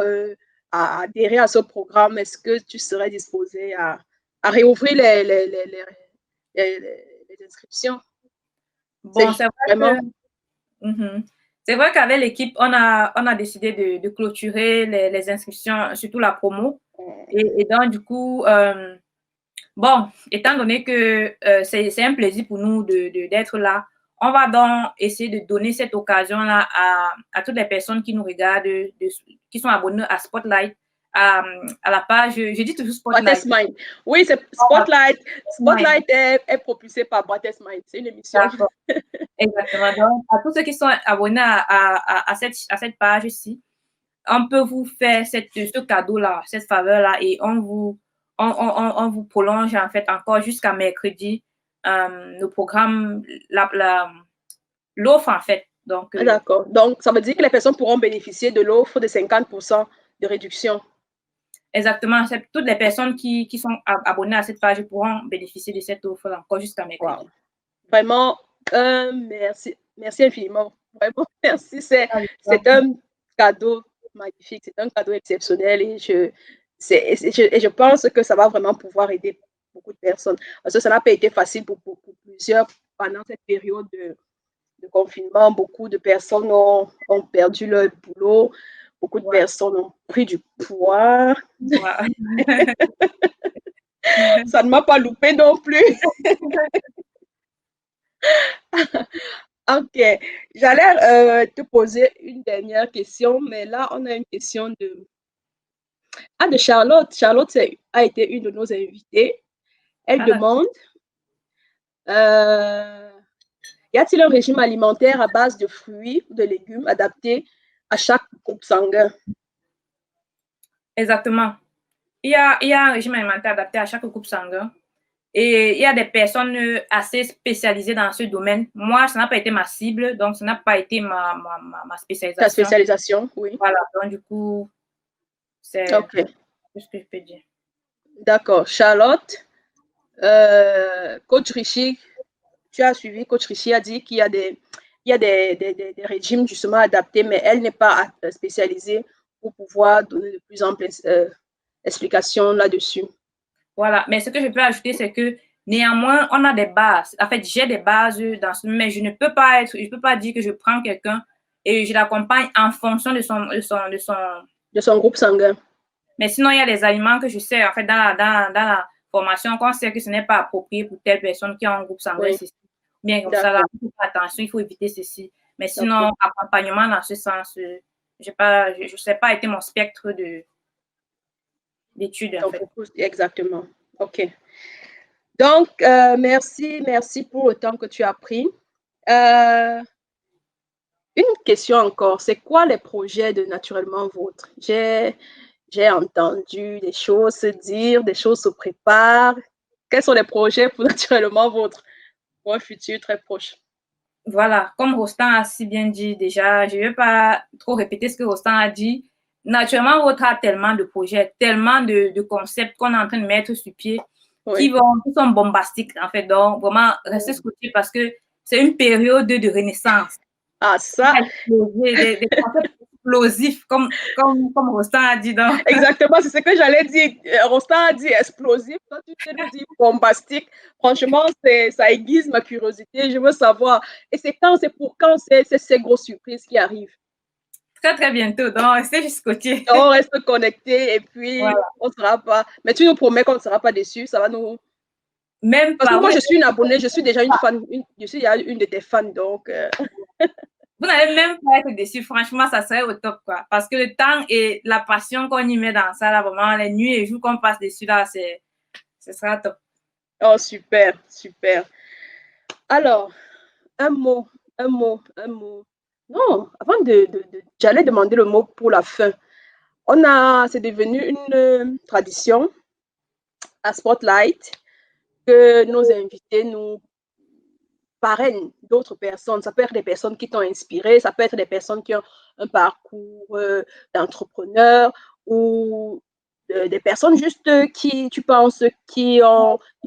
à adhérer à ce programme, est-ce que tu serais disposée à réouvrir les inscriptions? Bon, c'est vrai que... C'est vrai qu'avec l'équipe, on a décidé de clôturer les inscriptions, surtout la promo. Et donc, du coup, bon, étant donné que c'est un plaisir pour nous d'être là, on va donc essayer de donner cette occasion-là à toutes les personnes qui nous regardent, qui sont abonnées à Spotlight, à la page, je dis toujours Spotlight. Mind. Oui, c'est Spotlight. Spotlight est propulsé par Brightest Mind. C'est une émission. Exactement. Donc, à tous ceux qui sont abonnés à cette page-ci, on peut vous faire ce cadeau-là, cette faveur-là, et on vous prolonge en fait encore jusqu'à mercredi le programme, l'offre en fait. Donc, d'accord. Donc, ça veut dire que les personnes pourront bénéficier de l'offre de 50% de réduction. Exactement. Toutes les personnes qui sont abonnées à cette page pourront bénéficier de cette offre-là encore jusqu'à mercredi. Wow. Vraiment, merci. Merci infiniment. Vraiment, merci. C'est un cadeau magnifique. C'est un cadeau exceptionnel et je pense que ça va vraiment pouvoir aider beaucoup de personnes. Parce que ça n'a pas été facile pour plusieurs pendant cette période de confinement. Beaucoup de personnes ont perdu leur boulot. Beaucoup de personnes ont pris du poids. Ça ne m'a pas loupé non plus. Ok, j'allais te poser une dernière question, mais là, on a une question de Charlotte. Charlotte a été une de nos invitées. Elle demande, y a-t-il un régime alimentaire à base de fruits ou de légumes adapté à chaque groupe sanguin? Exactement. Il y a un régime alimentaire adapté à chaque groupe sanguin. Et il y a des personnes assez spécialisées dans ce domaine. Moi, ça n'a pas été ma cible, donc ça n'a pas été ma spécialisation. Ta spécialisation, oui. Voilà, donc du coup, c'est ce que je peux dire. D'accord. Charlotte, Coach Richie, tu as suivi, Coach Richie a dit qu'il y a des régimes justement adaptés, mais elle n'est pas spécialisée pour pouvoir donner de plus amples explications là-dessus. Voilà, mais ce que je peux ajouter, c'est que néanmoins, on a des bases. En fait, j'ai des bases dans ce, mais je ne peux pas dire que je prends quelqu'un et je l'accompagne en fonction de son groupe sanguin. Mais sinon, il y a des aliments que je sais, en fait, dans la formation, qu'on sait que ce n'est pas approprié pour telle personne qui a un groupe sanguin. Oui. Bien comme ça, là, il faut faire attention, il faut éviter ceci. Mais sinon, accompagnement dans ce sens, je sais pas été mon spectre d'études, en fait. Exactement. OK. Donc, merci pour le temps que tu as pris. Une question encore, c'est quoi les projets de Naturellement Vôtre? J'ai entendu des choses se dire, des choses se préparent. Quels sont les projets pour Naturellement Vôtre pour un futur très proche? Voilà, comme Rostand a si bien dit déjà, je ne vais pas trop répéter ce que Rostand a dit. Naturellement Vôtre a tellement de projets, tellement de concepts qu'on est en train de mettre sur pied qui sont bombastiques, en fait. Donc, vraiment, restez scotchés parce que c'est une période de renaissance. Ah, ça! Des concepts explosifs, comme Rostand a dit. Donc. Exactement, c'est ce que j'allais dire. Rostand a dit explosif, toi tu sais nous dire bombastique. Franchement, ça aiguise ma curiosité, je veux savoir. Et c'est pour quand ces grosses surprises qui arrivent? Très, très bientôt. Donc, restez jusqu'au côté. On reste connecté et puis on ne sera pas... Mais tu nous promets qu'on ne sera pas déçus, ça va nous... Même Parce que pas. moi, je suis une abonnée, je suis déjà une fan, je suis déjà une de tes fans, donc... Vous n'allez même pas être déçu. Franchement, ça serait au top, quoi. Parce que le temps et la passion qu'on y met dans ça, là, vraiment, les nuits et jours qu'on passe dessus, là, ce sera top. Oh, super, super. Alors, un mot. Non, avant j'allais demander le mot pour la fin. C'est devenu une tradition à Spotlight que nos invités nous parrainent d'autres personnes. Ça peut être des personnes qui t'ont inspiré, ça peut être des personnes qui ont un parcours d'entrepreneur ou des personnes juste qui, tu penses, qui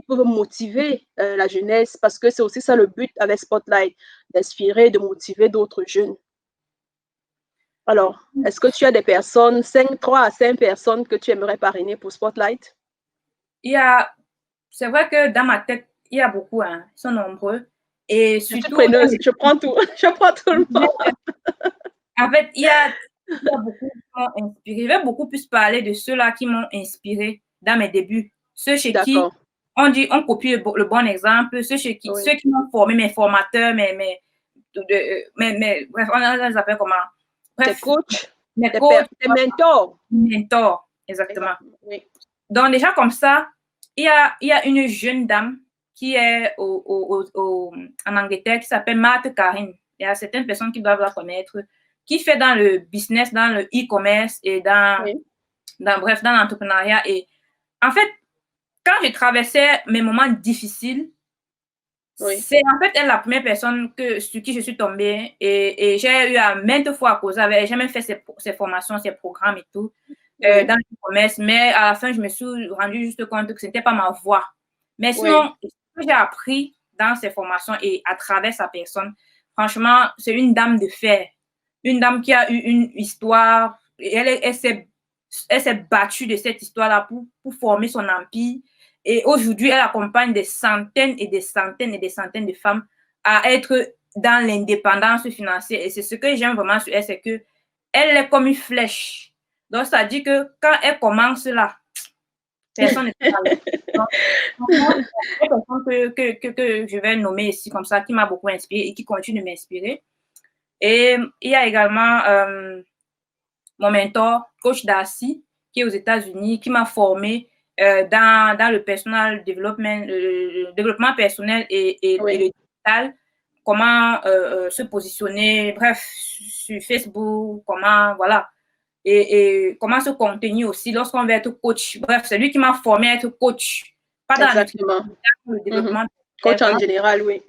peuvent motiver la jeunesse, parce que c'est aussi ça le but avec Spotlight, d'inspirer, de motiver d'autres jeunes. Alors, est-ce que tu as des personnes, 3 à 5 personnes que tu aimerais parrainer pour Spotlight? C'est vrai que dans ma tête, il y a beaucoup, hein, ils sont nombreux. Et surtout, je prends tout, je prends tout le monde. En fait, il y a beaucoup qui m'ont inspiré. Je vais beaucoup plus parler de ceux-là qui m'ont inspiré dans mes débuts. Ceux chez qui on copie le bon exemple, ceux qui m'ont formé, mes formateurs, bref, on les appelle comment? Bref, tes coachs, tes mentors. Mentors, exactement. Oui. Donc, déjà comme ça, il y a une jeune dame qui est en Angleterre qui s'appelle Marthe Karine. Il y a certaines personnes qui doivent la connaître, qui fait dans le business, dans le e-commerce et dans l'entrepreneuriat. Et en fait, quand je traversais mes moments difficiles, c'est en fait elle la première personne sur qui je suis tombée et j'ai eu à maintes fois à causer avec. J'ai même fait ses formations, ses programmes et tout dans le commerce, mais à la fin, je me suis rendu juste compte que ce n'était pas ma voie. Mais sinon, ce que j'ai appris dans ces formations et à travers sa personne, franchement, c'est une dame de fer. Une dame qui a eu une histoire. Elle s'est battue de cette histoire-là pour former son empire. Et aujourd'hui, elle accompagne des centaines et des centaines et des centaines de femmes à être dans l'indépendance financière. Et c'est ce que j'aime vraiment sur elle, c'est que elle est comme une flèche. Donc, ça dit que quand elle commence là, personne ne peut parler. Donc, que je vais nommer ici comme ça, qui m'a beaucoup inspiré et qui continue de m'inspirer. Et il y a également mon mentor, coach Darcy, qui est aux États-Unis, qui m'a formé dans le personal development, le développement personnel et le digital, comment se positionner, bref, sur Facebook, comment, voilà, et comment se contenir aussi lorsqu'on veut être coach. Bref, c'est lui qui m'a formé à être coach. Pas dans le développement. Coach en général, oui.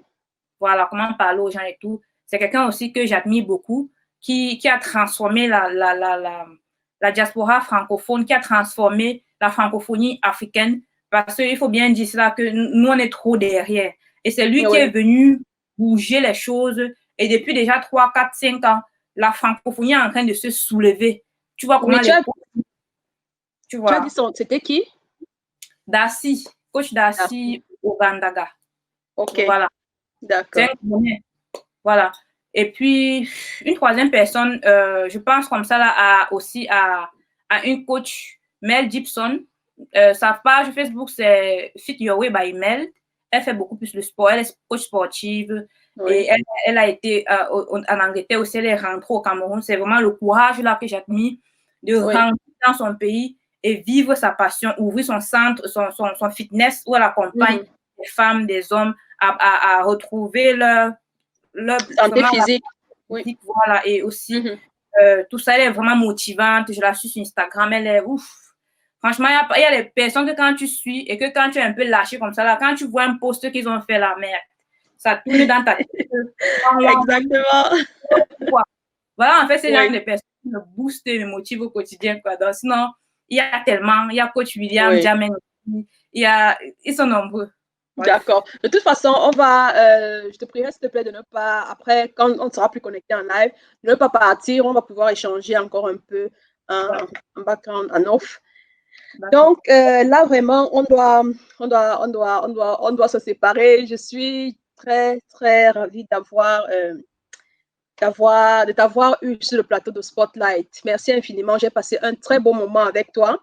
Voilà, comment parler aux gens et tout. C'est quelqu'un aussi que j'admire beaucoup, qui a transformé la diaspora francophone, qui a transformé la francophonie africaine, parce qu'il faut bien dire cela, que nous, on est trop derrière. Et c'est lui qui est venu bouger les choses. Et depuis déjà 3, 4, 5 ans, la francophonie est en train de se soulever. Tu vois comment tu as dit c'était qui? Darcy, coach Darcy Ogandaga. Ok. Voilà. D'accord. Voilà. Et puis, une troisième personne, je pense comme ça là, aussi à une coach, Mel Gibson. Sa page Facebook, c'est Fit Your Way by Mel. Elle fait beaucoup plus de sport. Elle est coach sportive. Et elle a été en Angleterre aussi. Elle est rentrée au Cameroun. C'est vraiment le courage là que j'admire de rentrer dans son pays et vivre sa passion, ouvrir son centre, son fitness où elle accompagne des femmes, des hommes à retrouver leur santé physique. Voilà, et aussi tout ça, elle est vraiment motivante. Je la suis sur Instagram, elle est ouf. Franchement, il y a des personnes que quand tu suis et que quand tu es un peu lâché comme ça, là, quand tu vois un post qu'ils ont fait là, merde, ça tourne dans ta tête. Exactement. Voilà, en fait, c'est genre de personnes qui me boostent et me motivent au quotidien, quoi. Donc, sinon, il y a tellement, il y a Coach William, Jamen, ils sont nombreux. D'accord. De toute façon, je te prierai s'il te plaît de ne pas, après, quand on sera plus connecté en live, de ne pas partir, on va pouvoir échanger encore un peu en background, en off. Donc, là, vraiment, on doit se séparer. Je suis très, très ravie de t'avoir eu sur le plateau de Spotlight. Merci infiniment. J'ai passé un très beau moment avec toi.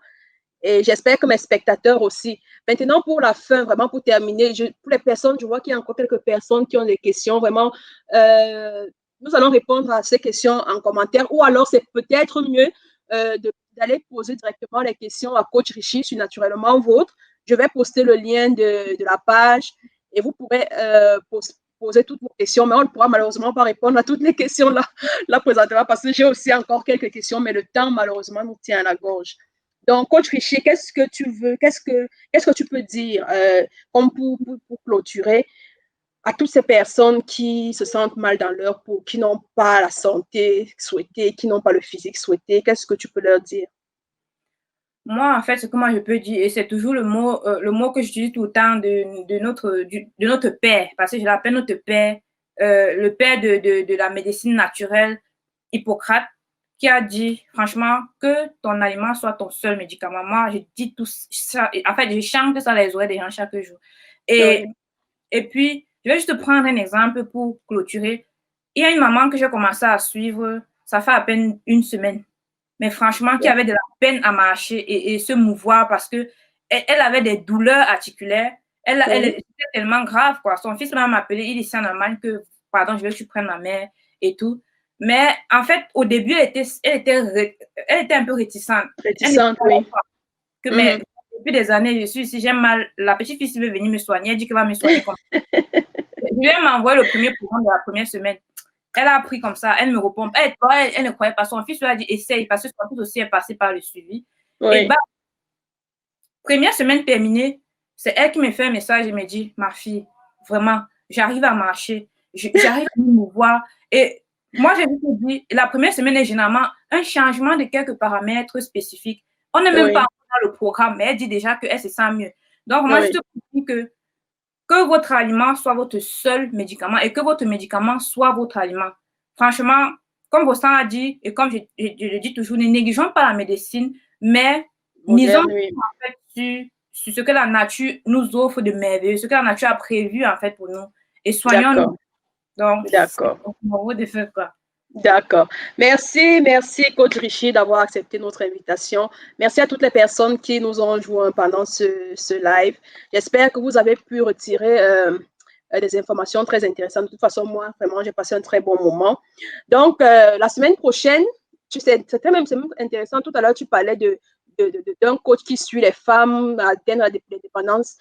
Et j'espère que mes spectateurs aussi. Maintenant, pour la fin, vraiment pour terminer, pour les personnes, je vois qu'il y a encore quelques personnes qui ont des questions. Vraiment, nous allons répondre à ces questions en commentaire, ou alors c'est peut-être mieux d'aller poser directement les questions à Coach Richie sur Naturellement Vôtre. Je vais poster le lien de la page et vous pourrez poser toutes vos questions, mais on ne pourra malheureusement pas répondre à toutes les questions là présentement parce que j'ai aussi encore quelques questions, mais le temps malheureusement nous tient à la gorge. Donc, Coach Richie, qu'est-ce que tu veux, qu'est-ce que tu peux dire comme pour clôturer à toutes ces personnes qui se sentent mal dans leur peau, qui n'ont pas la santé souhaitée, qui n'ont pas le physique souhaité, qu'est-ce que tu peux leur dire? Moi, en fait, ce que moi je peux dire, et c'est toujours le mot que j'utilise tout le temps de notre père, parce que je l'appelle notre père, le père de la médecine naturelle, Hippocrate, qui a dit, franchement, que ton aliment soit ton seul médicament. Moi, je dis tout ça, en fait, je chante ça les oreilles des gens chaque jour. Oui. Et puis, je vais juste prendre un exemple pour clôturer. Il y a une maman que j'ai commencé à suivre, ça fait à peine une semaine, mais franchement, qui avait de la peine à marcher et se mouvoir parce que elle avait des douleurs articulaires. Elle était tellement grave, quoi. Son fils m'a appelé, il dit c'est normal que, pardon, je vais juste prendre ma mère et tout. Mais en fait, au début, elle était un peu réticente. Réticente, oui. Mais depuis des années, je suis ici, j'ai mal. La petite fille veut venir me soigner, elle dit qu'elle va me soigner comme ça. Je lui ai envoyé le premier programme de la première semaine. Elle a appris comme ça, elle me répond. Elle ne croyait pas. Son fils lui a dit essaye, parce que son fils aussi est passé par le suivi. Oui. Et bah, première semaine terminée, c'est elle qui me fait un message et me dit ma fille, vraiment, j'arrive à marcher, j'arrive à me mouvoir. Et moi, j'ai juste dit, la première semaine est généralement un changement de quelques paramètres spécifiques. On n'est même pas dans le programme, mais elle dit déjà qu'elle se sent mieux. Donc, moi, je te dis que votre aliment soit votre seul médicament et que votre médicament soit votre aliment. Franchement, comme Bossan a dit, et comme je le dis toujours, ne négligeons pas la médecine, mais misons en fait sur ce que la nature nous offre de merveilleux, ce que la nature a prévu en fait pour nous, et soignons-nous. Donc, d'accord. De faire quoi. D'accord. Merci, Coach Richie, d'avoir accepté notre invitation. Merci à toutes les personnes qui nous ont rejoints pendant ce live. J'espère que vous avez pu retirer des informations très intéressantes. De toute façon, moi, vraiment, j'ai passé un très bon moment. Donc, la semaine prochaine, c'était même intéressant. Tout à l'heure, tu parlais d'un coach qui suit les femmes à atteindre la dépendance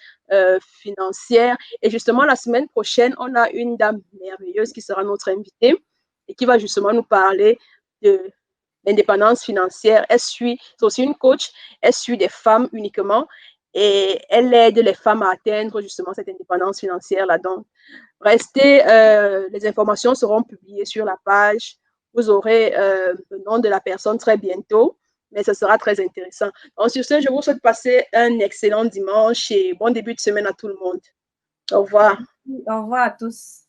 financière. Et justement, la semaine prochaine, on a une dame merveilleuse qui sera notre invitée et qui va justement nous parler de l'indépendance financière. C'est aussi une coach, elle suit des femmes uniquement et elle aide les femmes à atteindre justement cette indépendance financière-là. Donc, restez, les informations seront publiées sur la page. Vous aurez le nom de la personne très bientôt, mais ce sera très intéressant. Donc, sur ce, je vous souhaite passer un excellent dimanche et bon début de semaine à tout le monde. Au revoir. Au revoir à tous.